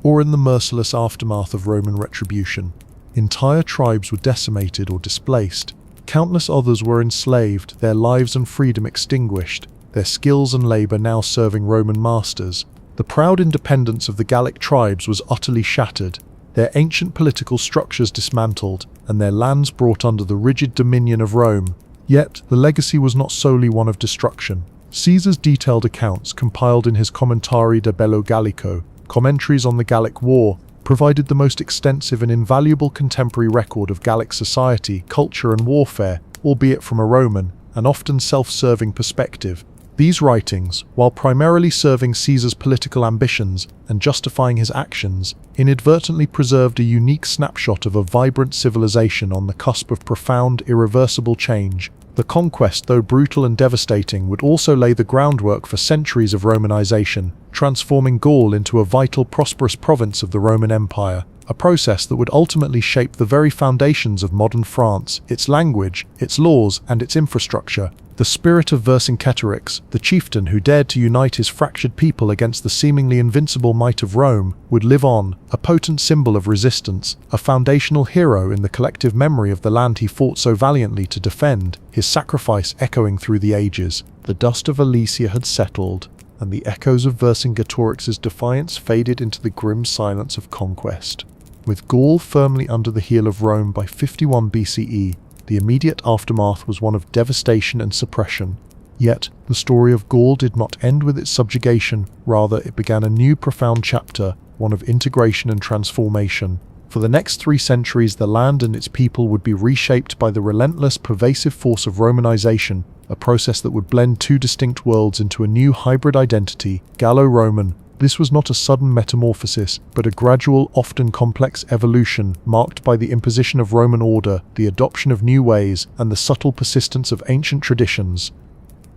or in the merciless aftermath of Roman retribution. Entire tribes were decimated or displaced. Countless others were enslaved, their lives and freedom extinguished, their skills and labor now serving Roman masters. The proud independence of the Gallic tribes was utterly shattered, their ancient political structures dismantled, and their lands brought under the rigid dominion of Rome. Yet, the legacy was not solely one of destruction. Caesar's detailed accounts, compiled in his Commentari de Bello Gallico, Commentaries on the Gallic War, provided the most extensive and invaluable contemporary record of Gallic society, culture and warfare, albeit from a Roman, and often self-serving perspective. These writings, while primarily serving Caesar's political ambitions and justifying his actions, inadvertently preserved a unique snapshot of a vibrant civilization on the cusp of profound, irreversible change. The conquest, though brutal and devastating, would also lay the groundwork for centuries of Romanization, transforming Gaul into a vital, prosperous province of the Roman Empire, a process that would ultimately shape the very foundations of modern France, its language, its laws, and its infrastructure. The spirit of Vercingetorix, the chieftain who dared to unite his fractured people against the seemingly invincible might of Rome, would live on, a potent symbol of resistance, a foundational hero in the collective memory of the land he fought so valiantly to defend, his sacrifice echoing through the ages. The dust of Alesia had settled, and the echoes of Vercingetorix's defiance faded into the grim silence of conquest. With Gaul firmly under the heel of Rome by 51 BCE, the immediate aftermath was one of devastation and suppression. Yet, the story of Gaul did not end with its subjugation, rather it began a new profound chapter, one of integration and transformation. For the next 3 centuries, the land and its people would be reshaped by the relentless, pervasive force of Romanization, a process that would blend 2 distinct worlds into a new hybrid identity, Gallo-Roman. This was not a sudden metamorphosis, but a gradual, often complex evolution marked by the imposition of Roman order, the adoption of new ways, and the subtle persistence of ancient traditions.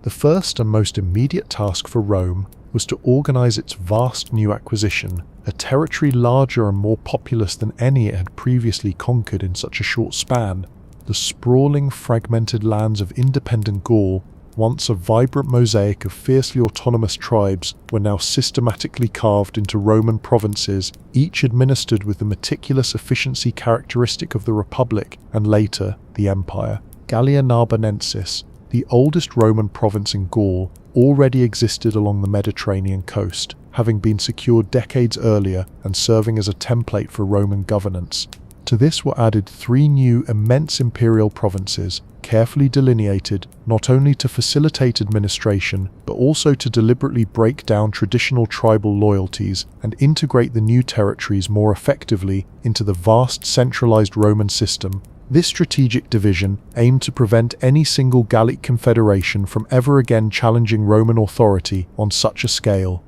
The first and most immediate task for Rome was to organize its vast new acquisition, a territory larger and more populous than any it had previously conquered in such a short span. The sprawling, fragmented lands of independent Gaul, once a vibrant mosaic of fiercely autonomous tribes, were now systematically carved into Roman provinces, each administered with the meticulous efficiency characteristic of the Republic and later the Empire. Gallia Narbonensis, the oldest Roman province in Gaul, already existed along the Mediterranean coast. having been secured decades earlier and serving as a template for Roman governance. To this were added 3 new immense imperial provinces, carefully delineated not only to facilitate administration, but also to deliberately break down traditional tribal loyalties and integrate the new territories more effectively into the vast centralized Roman system. This strategic division aimed to prevent any single Gallic confederation from ever again challenging Roman authority on such a scale.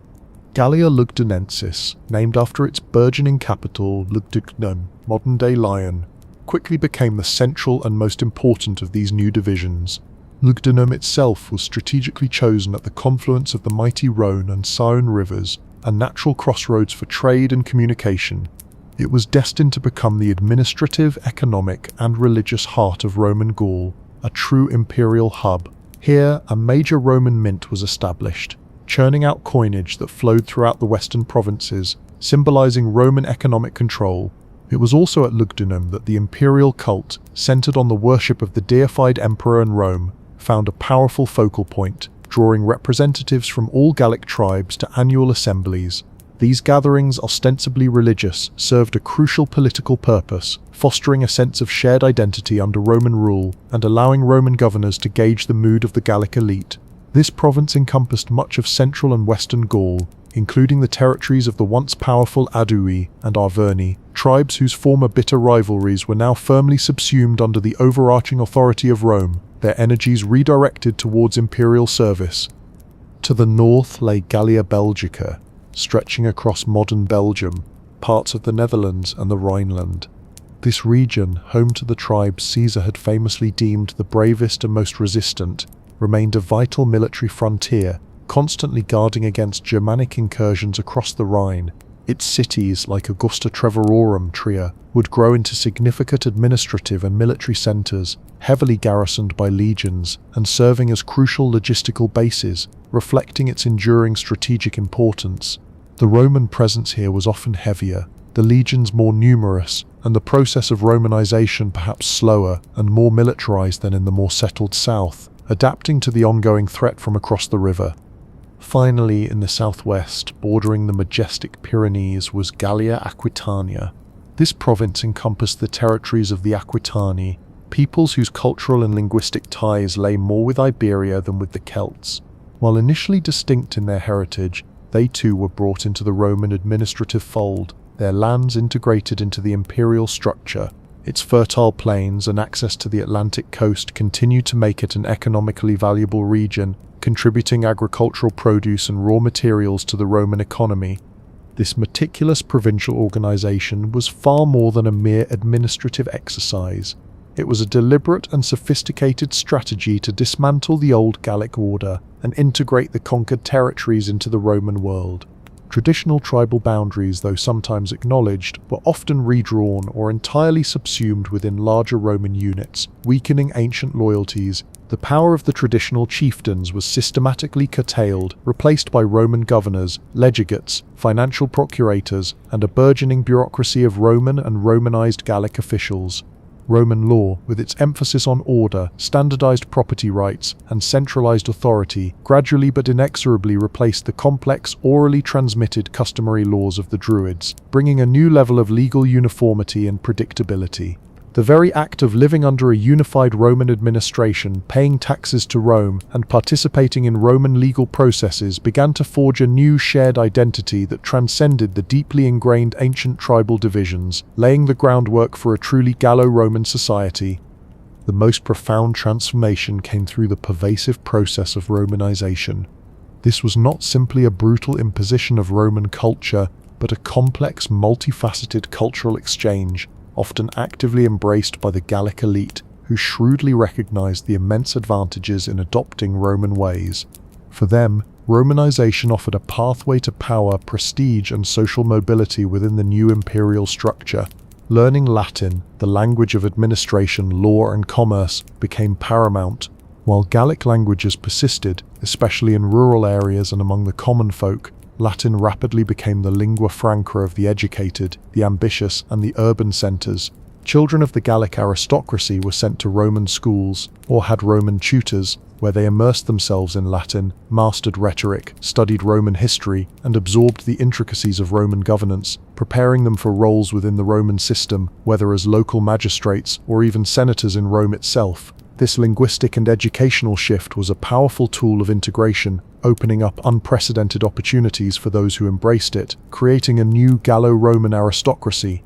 Gallia Lugdunensis, named after its burgeoning capital Lugdunum, modern-day Lyon, quickly became the central and most important of these new divisions. Lugdunum itself was strategically chosen at the confluence of the mighty Rhone and Saône rivers, a natural crossroads for trade and communication. It was destined to become the administrative, economic, and religious heart of Roman Gaul, a true imperial hub. Here, a major Roman mint was established, churning out coinage that flowed throughout the western provinces, symbolizing Roman economic control. It was also at Lugdunum that the imperial cult, centered on the worship of the deified emperor in Rome, found a powerful focal point, drawing representatives from all Gallic tribes to annual assemblies. These gatherings, ostensibly religious, served a crucial political purpose, fostering a sense of shared identity under Roman rule and allowing Roman governors to gauge the mood of the Gallic elite. This province encompassed much of central and western Gaul, including the territories of the once powerful Aedui and Arverni, tribes whose former bitter rivalries were now firmly subsumed under the overarching authority of Rome, their energies redirected towards imperial service. To the north lay Gallia Belgica, stretching across modern Belgium, parts of the Netherlands and the Rhineland. This region, home to the tribes Caesar had famously deemed the bravest and most resistant, remained a vital military frontier, constantly guarding against Germanic incursions across the Rhine. Its cities, like Augusta Treverorum Trier, would grow into significant administrative and military centres, heavily garrisoned by legions and serving as crucial logistical bases, reflecting its enduring strategic importance. The Roman presence here was often heavier, the legions more numerous, and the process of Romanization perhaps slower and more militarized than in the more settled south, adapting to the ongoing threat from across the river. Finally, in the southwest, bordering the majestic Pyrenees, was Gallia Aquitania. This province encompassed the territories of the Aquitani, peoples whose cultural and linguistic ties lay more with Iberia than with the Celts. While initially distinct in their heritage, they too were brought into the Roman administrative fold, their lands integrated into the imperial structure. Its fertile plains and access to the Atlantic coast continued to make it an economically valuable region, contributing agricultural produce and raw materials to the Roman economy. This meticulous provincial organization was far more than a mere administrative exercise. It was a deliberate and sophisticated strategy to dismantle the old Gallic order and integrate the conquered territories into the Roman world. Traditional tribal boundaries, though sometimes acknowledged, were often redrawn or entirely subsumed within larger Roman units, weakening ancient loyalties. The power of the traditional chieftains was systematically curtailed, replaced by Roman governors, legates, financial procurators, and a burgeoning bureaucracy of Roman and Romanized Gallic officials. Roman law, with its emphasis on order, standardized property rights, and centralized authority, gradually but inexorably replaced the complex, orally transmitted customary laws of the Druids, bringing a new level of legal uniformity and predictability. The very act of living under a unified Roman administration, paying taxes to Rome, and participating in Roman legal processes began to forge a new shared identity that transcended the deeply ingrained ancient tribal divisions, laying the groundwork for a truly Gallo-Roman society. The most profound transformation came through the pervasive process of Romanization. This was not simply a brutal imposition of Roman culture, but a complex, multifaceted cultural exchange, often actively embraced by the Gallic elite, who shrewdly recognized the immense advantages in adopting Roman ways. For them, Romanization offered a pathway to power, prestige, and social mobility within the new imperial structure. Learning Latin, the language of administration, law, and commerce, became paramount. While Gallic languages persisted, especially in rural areas and among the common folk, Latin rapidly became the lingua franca of the educated, the ambitious, and the urban centers. Children of the Gallic aristocracy were sent to Roman schools, or had Roman tutors, where they immersed themselves in Latin, mastered rhetoric, studied Roman history, and absorbed the intricacies of Roman governance, preparing them for roles within the Roman system, whether as local magistrates or even senators in Rome itself. This linguistic and educational shift was a powerful tool of integration, opening up unprecedented opportunities for those who embraced it, creating a new Gallo-Roman aristocracy.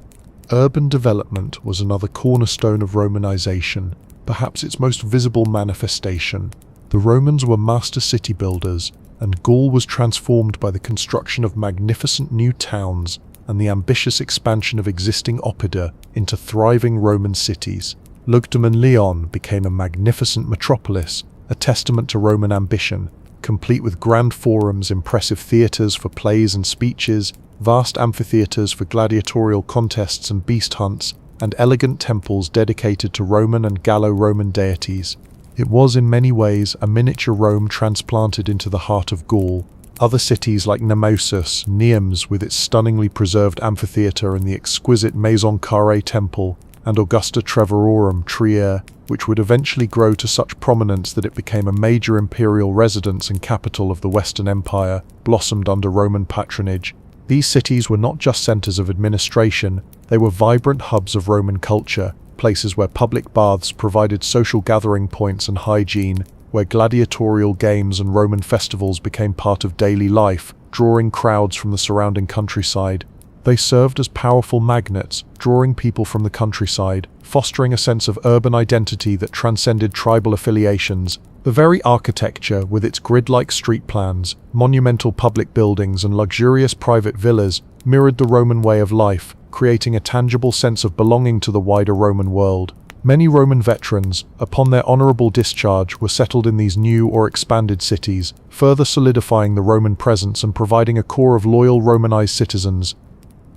Urban development was another cornerstone of Romanization, perhaps its most visible manifestation. The Romans were master city builders, and Gaul was transformed by the construction of magnificent new towns and the ambitious expansion of existing oppida into thriving Roman cities. Lugdunum and Lyon became a magnificent metropolis, a testament to Roman ambition, complete with grand forums, impressive theatres for plays and speeches, vast amphitheatres for gladiatorial contests and beast hunts, and elegant temples dedicated to Roman and Gallo-Roman deities. It was in many ways a miniature Rome transplanted into the heart of Gaul. Other cities like Nemausus, Nimes with its stunningly preserved amphitheatre and the exquisite Maison Carrée temple, and Augusta Treverorum, Trier, which would eventually grow to such prominence that it became a major imperial residence and capital of the Western Empire, blossomed under Roman patronage. These cities were not just centres of administration, they were vibrant hubs of Roman culture, places where public baths provided social gathering points and hygiene, where gladiatorial games and Roman festivals became part of daily life, drawing crowds from the surrounding countryside. They served as powerful magnets, drawing people from the countryside, fostering a sense of urban identity that transcended tribal affiliations. The very architecture, with its grid-like street plans, monumental public buildings and luxurious private villas, mirrored the Roman way of life, creating a tangible sense of belonging to the wider Roman world. Many Roman veterans, upon their honorable discharge, were settled in these new or expanded cities, further solidifying the Roman presence and providing a core of loyal Romanized citizens.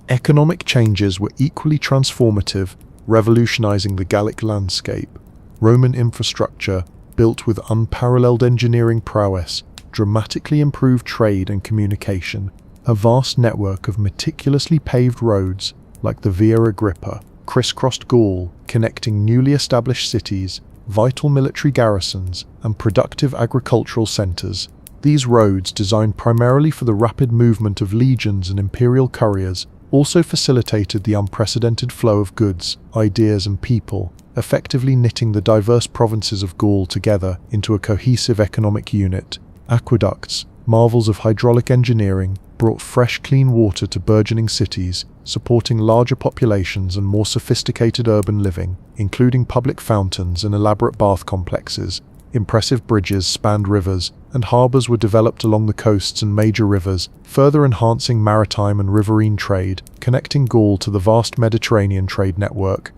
Economic changes were equally transformative, revolutionizing the Gallic landscape. Roman infrastructure, built with unparalleled engineering prowess, dramatically improved trade and communication. A vast network of meticulously paved roads, like the Via Agrippa, crisscrossed Gaul, connecting newly established cities, vital military garrisons, and productive agricultural centers. These roads, designed primarily for the rapid movement of legions and imperial couriers, also facilitated the unprecedented flow of goods, ideas, and people, effectively knitting the diverse provinces of Gaul together into a cohesive economic unit. Aqueducts, marvels of hydraulic engineering, brought fresh, clean water to burgeoning cities, supporting larger populations and more sophisticated urban living, including public fountains and elaborate bath complexes. Impressive bridges spanned rivers, and harbours were developed along the coasts and major rivers, further enhancing maritime and riverine trade, connecting Gaul to the vast Mediterranean trade network.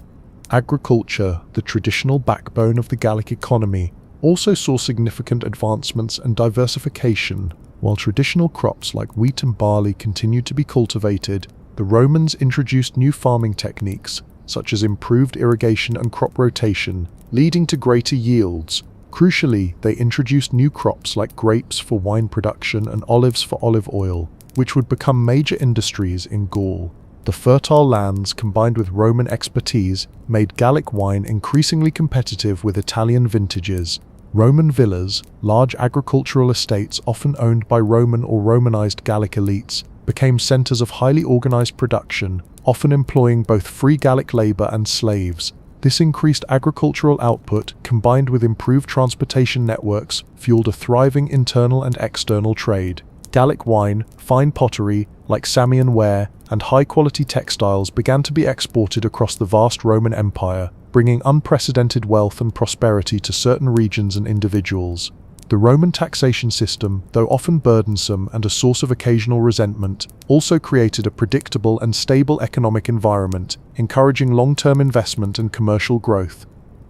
Agriculture, the traditional backbone of the Gallic economy, also saw significant advancements and diversification. While traditional crops like wheat and barley continued to be cultivated, the Romans introduced new farming techniques, such as improved irrigation and crop rotation, leading to greater yields. Crucially, they introduced new crops like grapes for wine production and olives for olive oil, which would become major industries in Gaul. The fertile lands, combined with Roman expertise, made Gallic wine increasingly competitive with Italian vintages. Roman villas, large agricultural estates often owned by Roman or Romanized Gallic elites, became centers of highly organized production, often employing both free Gallic labor and slaves. This increased agricultural output, combined with improved transportation networks, fueled a thriving internal and external trade. Gallic wine, fine pottery, like Samian ware, and high-quality textiles began to be exported across the vast Roman Empire, bringing unprecedented wealth and prosperity to certain regions and individuals. The Roman taxation system, though often burdensome and a source of occasional resentment, also created a predictable and stable economic environment, encouraging long-term investment and commercial growth.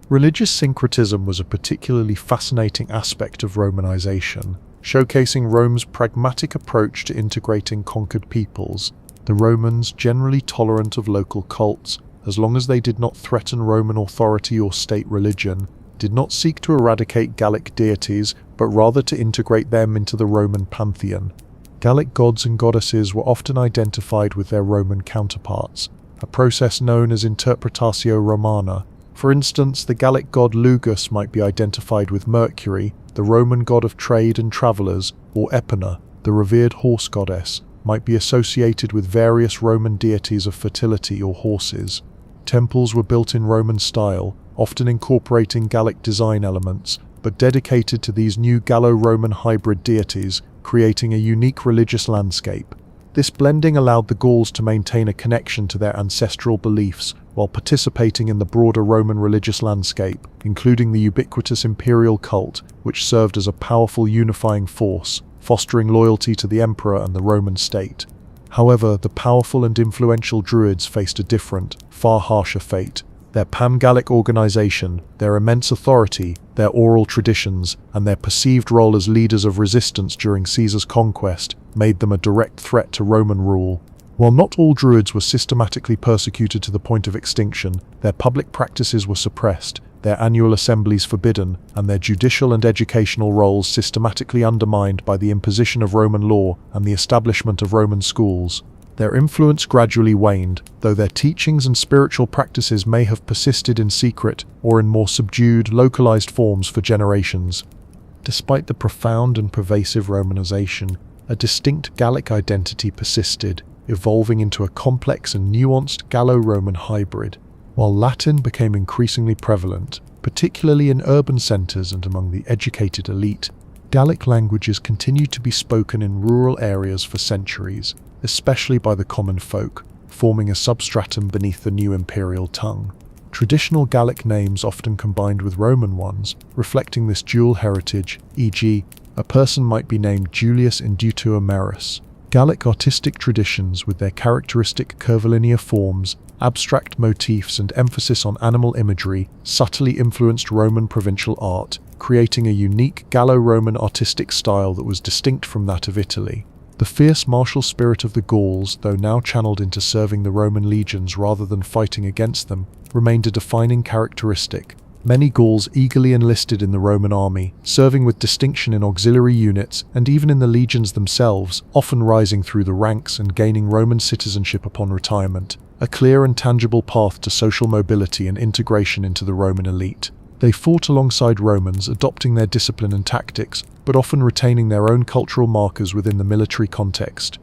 Religious syncretism was a particularly fascinating aspect of Romanization, showcasing Rome's pragmatic approach to integrating conquered peoples. The Romans, generally tolerant of local cults, as long as they did not threaten Roman authority or state religion, did not seek to eradicate Gallic deities, but rather to integrate them into the Roman pantheon. Gallic gods and goddesses were often identified with their Roman counterparts, a process known as interpretatio Romana. For instance, the Gallic god Lugus might be identified with Mercury, the Roman god of trade and travelers, or Epona, the revered horse goddess, might be associated with various Roman deities of fertility or horses. Temples were built in Roman style, often incorporating Gallic design elements, but dedicated to these new Gallo-Roman hybrid deities, creating a unique religious landscape. This blending allowed the Gauls to maintain a connection to their ancestral beliefs while participating in the broader Roman religious landscape, including the ubiquitous imperial cult, which served as a powerful unifying force, fostering loyalty to the emperor and the Roman state. However, the powerful and influential Druids faced a different, far harsher fate. Their pan-Gallic organization, their immense authority, their oral traditions, and their perceived role as leaders of resistance during Caesar's conquest made them a direct threat to Roman rule. While not all Druids were systematically persecuted to the point of extinction, their public practices were suppressed, their annual assemblies forbidden, and their judicial and educational roles systematically undermined by the imposition of Roman law and the establishment of Roman schools. Their influence gradually waned, though their teachings and spiritual practices may have persisted in secret or in more subdued, localized forms for generations. Despite the profound and pervasive Romanization, a distinct Gallic identity persisted, evolving into a complex and nuanced Gallo-Roman hybrid. While Latin became increasingly prevalent, particularly in urban centers and among the educated elite, Gallic languages continued to be spoken in rural areas for centuries, especially by the common folk, forming a substratum beneath the new imperial tongue. Traditional Gallic names often combined with Roman ones, reflecting this dual heritage, e.g., a person might be named Julius Indutua Merus. Gallic artistic traditions, with their characteristic curvilinear forms, abstract motifs and emphasis on animal imagery, subtly influenced Roman provincial art, creating a unique Gallo-Roman artistic style that was distinct from that of Italy. The fierce martial spirit of the Gauls, though now channeled into serving the Roman legions rather than fighting against them, remained a defining characteristic. Many Gauls eagerly enlisted in the Roman army, serving with distinction in auxiliary units and even in the legions themselves, often rising through the ranks and gaining Roman citizenship upon retirement, a clear and tangible path to social mobility and integration into the Roman elite. They fought alongside Romans, adopting their discipline and tactics, but often retaining their own cultural markers within the military context.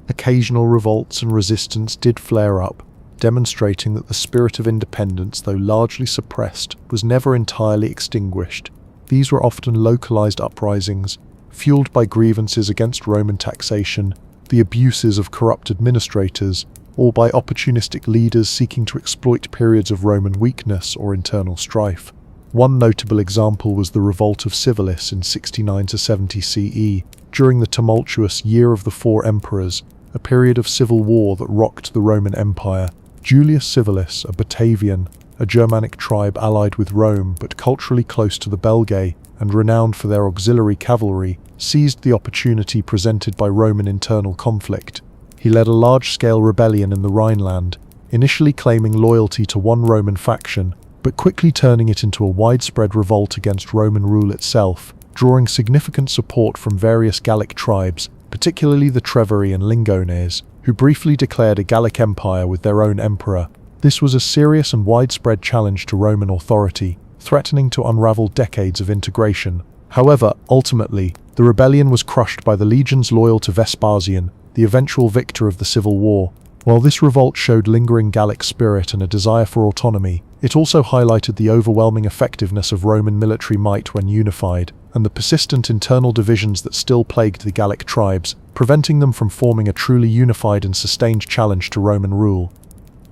Occasional revolts and resistance did flare up, demonstrating that the spirit of independence, though largely suppressed, was never entirely extinguished. These were often localized uprisings, fueled by grievances against Roman taxation, the abuses of corrupt administrators, or by opportunistic leaders seeking to exploit periods of Roman weakness or internal strife. One notable example was the revolt of Civilis in 69–70 CE, during the tumultuous Year of the Four Emperors, a period of civil war that rocked the Roman Empire. Julius Civilis, a Batavian, a Germanic tribe allied with Rome but culturally close to the Belgae and renowned for their auxiliary cavalry, seized the opportunity presented by Roman internal conflict. He led a large-scale rebellion in the Rhineland, initially claiming loyalty to one Roman faction, but quickly turning it into a widespread revolt against Roman rule itself, drawing significant support from various Gallic tribes, particularly the Treveri and Lingones, who briefly declared a Gallic empire with their own emperor. This was a serious and widespread challenge to Roman authority, threatening to unravel decades of integration. However, ultimately, the rebellion was crushed by the legions loyal to Vespasian, the eventual victor of the civil war. While this revolt showed lingering Gallic spirit and a desire for autonomy, it also highlighted the overwhelming effectiveness of Roman military might when unified, and the persistent internal divisions that still plagued the Gallic tribes, preventing them from forming a truly unified and sustained challenge to Roman rule.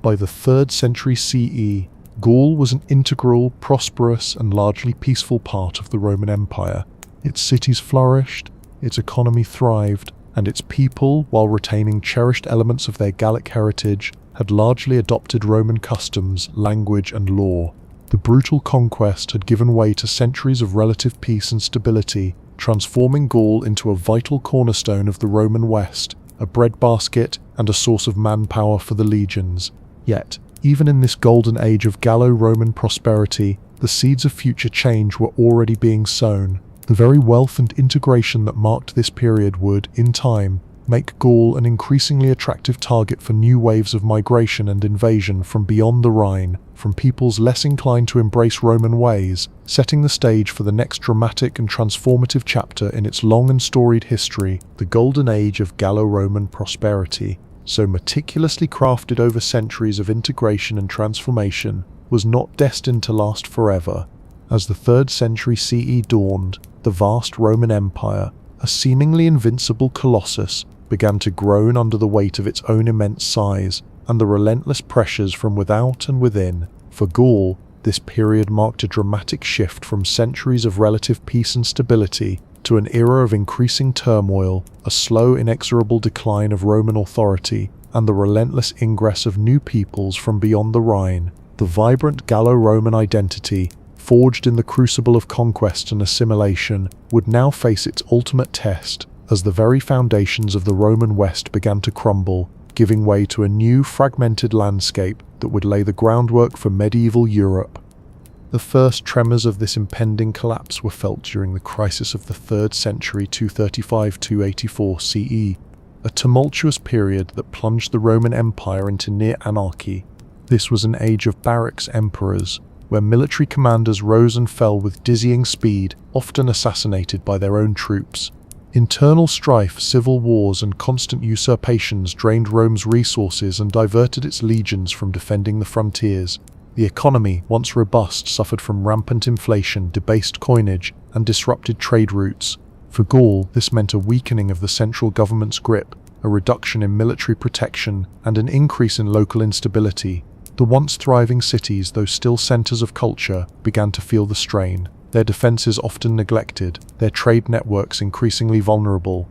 By the 3rd century CE, Gaul was an integral, prosperous, and largely peaceful part of the Roman Empire. Its cities flourished, its economy thrived, and its people, while retaining cherished elements of their Gallic heritage, had largely adopted Roman customs, language, and law. The brutal conquest had given way to centuries of relative peace and stability, transforming Gaul into a vital cornerstone of the Roman West, a breadbasket and a source of manpower for the legions. Yet, even in this golden age of Gallo-Roman prosperity, the seeds of future change were already being sown. The very wealth and integration that marked this period would, in time, make Gaul an increasingly attractive target for new waves of migration and invasion from beyond the Rhine, from peoples less inclined to embrace Roman ways, setting the stage for the next dramatic and transformative chapter in its long and storied history, the golden age of Gallo-Roman prosperity. So meticulously crafted over centuries of integration and transformation, was not destined to last forever. As the 3rd century CE dawned, the vast Roman Empire, a seemingly invincible colossus, began to groan under the weight of its own immense size and the relentless pressures from without and within. For Gaul, this period marked a dramatic shift from centuries of relative peace and stability to an era of increasing turmoil, a slow, inexorable decline of Roman authority, and the relentless ingress of new peoples from beyond the Rhine. The vibrant Gallo-Roman identity, forged in the crucible of conquest and assimilation, would now face its ultimate test, as the very foundations of the Roman West began to crumble, giving way to a new, fragmented landscape that would lay the groundwork for medieval Europe. The first tremors of this impending collapse were felt during the crisis of the 3rd century 235–284 CE, a tumultuous period that plunged the Roman Empire into near anarchy. This was an age of barracks emperors, where military commanders rose and fell with dizzying speed, often assassinated by their own troops. Internal strife, civil wars, and constant usurpations drained Rome's resources and diverted its legions from defending the frontiers. The economy, once robust, suffered from rampant inflation, debased coinage, and disrupted trade routes. For Gaul, this meant a weakening of the central government's grip, a reduction in military protection, and an increase in local instability. The once thriving cities, though still centers of culture, began to feel the strain, their defenses often neglected, their trade networks increasingly vulnerable.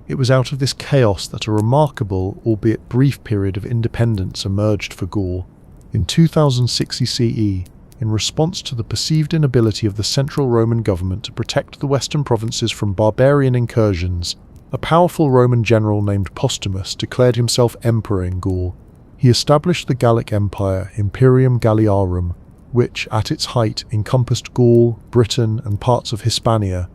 It was out of this chaos that a remarkable, albeit brief period of independence emerged for Gaul. In 2060 CE, in response to the perceived inability of the central Roman government to protect the western provinces from barbarian incursions, a powerful Roman general named Postumus declared himself emperor in Gaul. He established the Gallic Empire, Imperium Galliarum, which, at its height, encompassed Gaul, Britain, and parts of Hispania.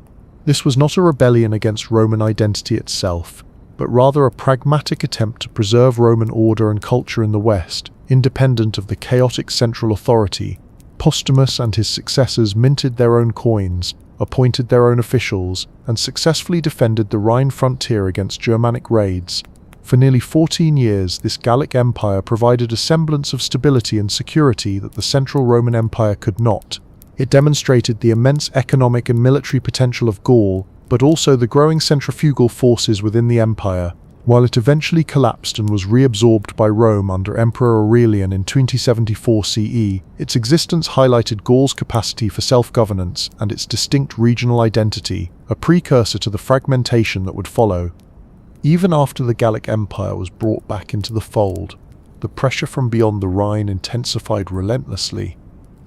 This was not a rebellion against Roman identity itself, but rather a pragmatic attempt to preserve Roman order and culture in the West, independent of the chaotic central authority. Postumus and his successors minted their own coins, appointed their own officials, and successfully defended the Rhine frontier against Germanic raids. For nearly 14 years, this Gallic Empire provided a semblance of stability and security that the central Roman Empire could not. It demonstrated the immense economic and military potential of Gaul, but also the growing centrifugal forces within the empire. While it eventually collapsed and was reabsorbed by Rome under Emperor Aurelian in 2074 CE, its existence highlighted Gaul's capacity for self-governance and its distinct regional identity, a precursor to the fragmentation that would follow. Even after the Gallic Empire was brought back into the fold, the pressure from beyond the Rhine intensified relentlessly.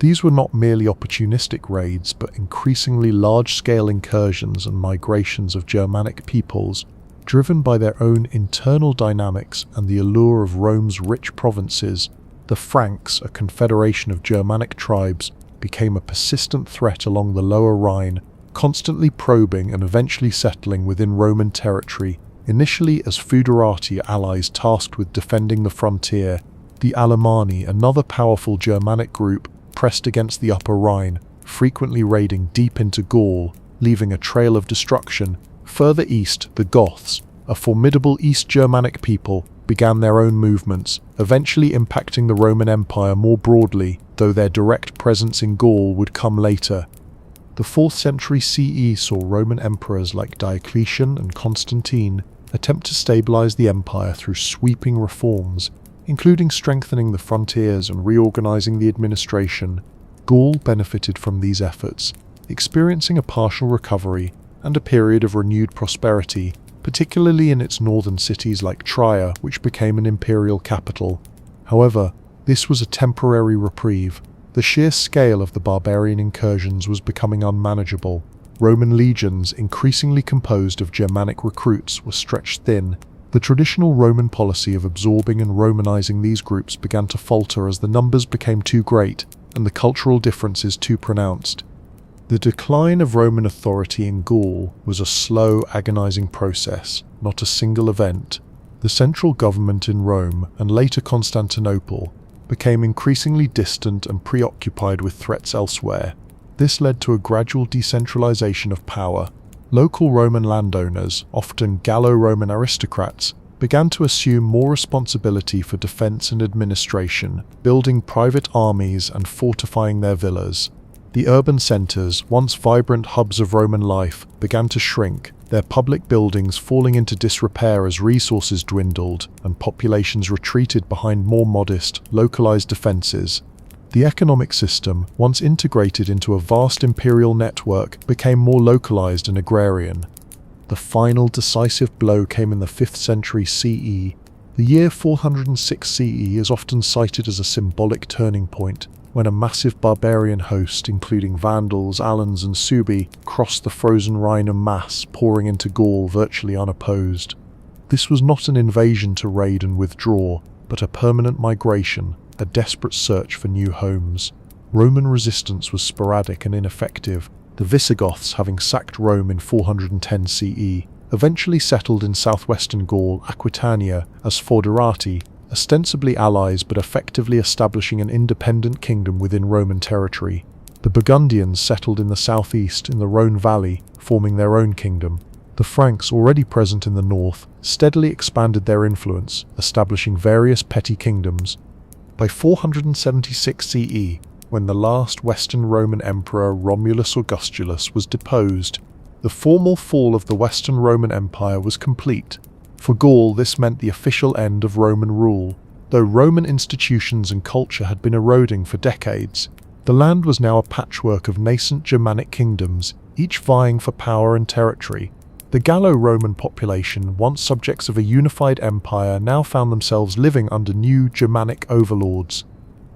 These were not merely opportunistic raids, but increasingly large-scale incursions and migrations of Germanic peoples, driven by their own internal dynamics and the allure of Rome's rich provinces. The Franks, a confederation of Germanic tribes, became a persistent threat along the lower Rhine, constantly probing and eventually settling within Roman territory, initially as foederati allies tasked with defending the frontier. The Alemanni, another powerful Germanic group, pressed against the upper Rhine, frequently raiding deep into Gaul, leaving a trail of destruction. Further east, the Goths, a formidable East Germanic people, began their own movements, eventually impacting the Roman Empire more broadly, though their direct presence in Gaul would come later. The 4th century CE saw Roman emperors like Diocletian and Constantine attempt to stabilize the empire through sweeping reforms, including strengthening the frontiers and reorganizing the administration. Gaul benefited from these efforts, experiencing a partial recovery and a period of renewed prosperity, particularly in its northern cities like Trier, which became an imperial capital. However, this was a temporary reprieve. The sheer scale of the barbarian incursions was becoming unmanageable. Roman legions, increasingly composed of Germanic recruits, were stretched thin. The traditional Roman policy of absorbing and Romanizing these groups began to falter as the numbers became too great and the cultural differences too pronounced. The decline of Roman authority in Gaul was a slow, agonizing process, not a single event. The central government in Rome, and later Constantinople, became increasingly distant and preoccupied with threats elsewhere. This led to a gradual decentralization of power. Local Roman landowners, often Gallo-Roman aristocrats, began to assume more responsibility for defense and administration, building private armies and fortifying their villas. The urban centers, once vibrant hubs of Roman life, began to shrink, their public buildings falling into disrepair as resources dwindled and populations retreated behind more modest, localized defenses. The economic system, once integrated into a vast imperial network, became more localized and agrarian. The final decisive blow came in the 5th century CE. The year 406 CE is often cited as a symbolic turning point, when a massive barbarian host, including Vandals, Alans and Suebi, crossed the frozen Rhine en masse, pouring into Gaul virtually unopposed. This was not an invasion to raid and withdraw, but a permanent migration, a desperate search for new homes. Roman resistance was sporadic and ineffective. The Visigoths, having sacked Rome in 410 CE, eventually settled in southwestern Gaul, Aquitania, as Foederati, ostensibly allies but effectively establishing an independent kingdom within Roman territory. The Burgundians settled in the southeast in the Rhone Valley, forming their own kingdom. The Franks, already present in the north, steadily expanded their influence, establishing various petty kingdoms. By 476 CE, when the last Western Roman emperor Romulus Augustulus was deposed, the formal fall of the Western Roman Empire was complete. For Gaul, this meant the official end of Roman rule. Though Roman institutions and culture had been eroding for decades, the land was now a patchwork of nascent Germanic kingdoms, each vying for power and territory. The Gallo-Roman population, once subjects of a unified empire, now found themselves living under new Germanic overlords.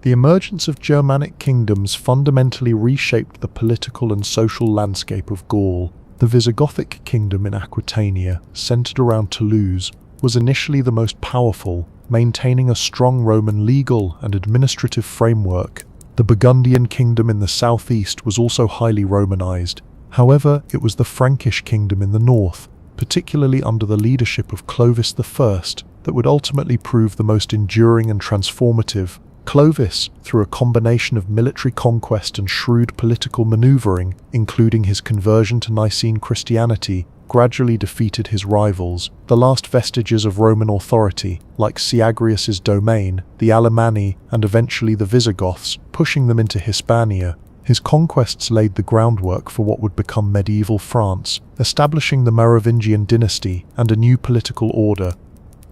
The emergence of Germanic kingdoms fundamentally reshaped the political and social landscape of Gaul. The Visigothic kingdom in Aquitania, centered around Toulouse, was initially the most powerful, maintaining a strong Roman legal and administrative framework. The Burgundian kingdom in the southeast was also highly Romanized. However, it was the Frankish kingdom in the north, particularly under the leadership of Clovis I, that would ultimately prove the most enduring and transformative. Clovis, through a combination of military conquest and shrewd political maneuvering, including his conversion to Nicene Christianity, gradually defeated his rivals, the last vestiges of Roman authority, like Syagrius's domain, the Alemanni, and eventually the Visigoths, pushing them into Hispania. His conquests laid the groundwork for what would become medieval France, establishing the Merovingian dynasty and a new political order.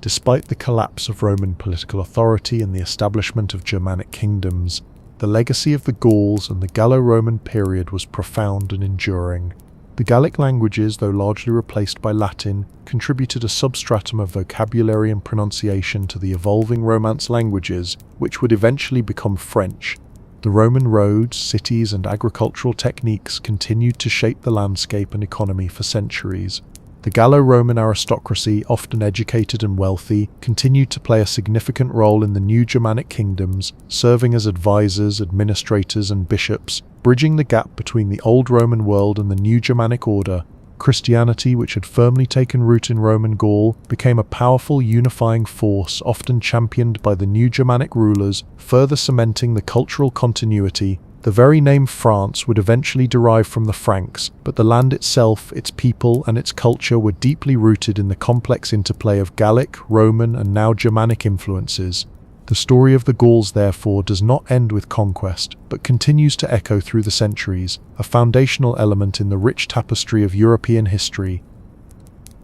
Despite the collapse of Roman political authority and the establishment of Germanic kingdoms, the legacy of the Gauls and the Gallo-Roman period was profound and enduring. The Gallic languages, though largely replaced by Latin, contributed a substratum of vocabulary and pronunciation to the evolving Romance languages, which would eventually become French. The Roman roads, cities, and agricultural techniques continued to shape the landscape and economy for centuries. The Gallo-Roman aristocracy, often educated and wealthy, continued to play a significant role in the new Germanic kingdoms, serving as advisors, administrators, and bishops, bridging the gap between the old Roman world and the new Germanic order. Christianity, which had firmly taken root in Roman Gaul, became a powerful unifying force, often championed by the new Germanic rulers, further cementing the cultural continuity. The very name France would eventually derive from the Franks, but the land itself, its people, and its culture were deeply rooted in the complex interplay of Gallic, Roman, and now Germanic influences. The story of the Gauls, therefore, does not end with conquest, but continues to echo through the centuries, a foundational element in the rich tapestry of European history.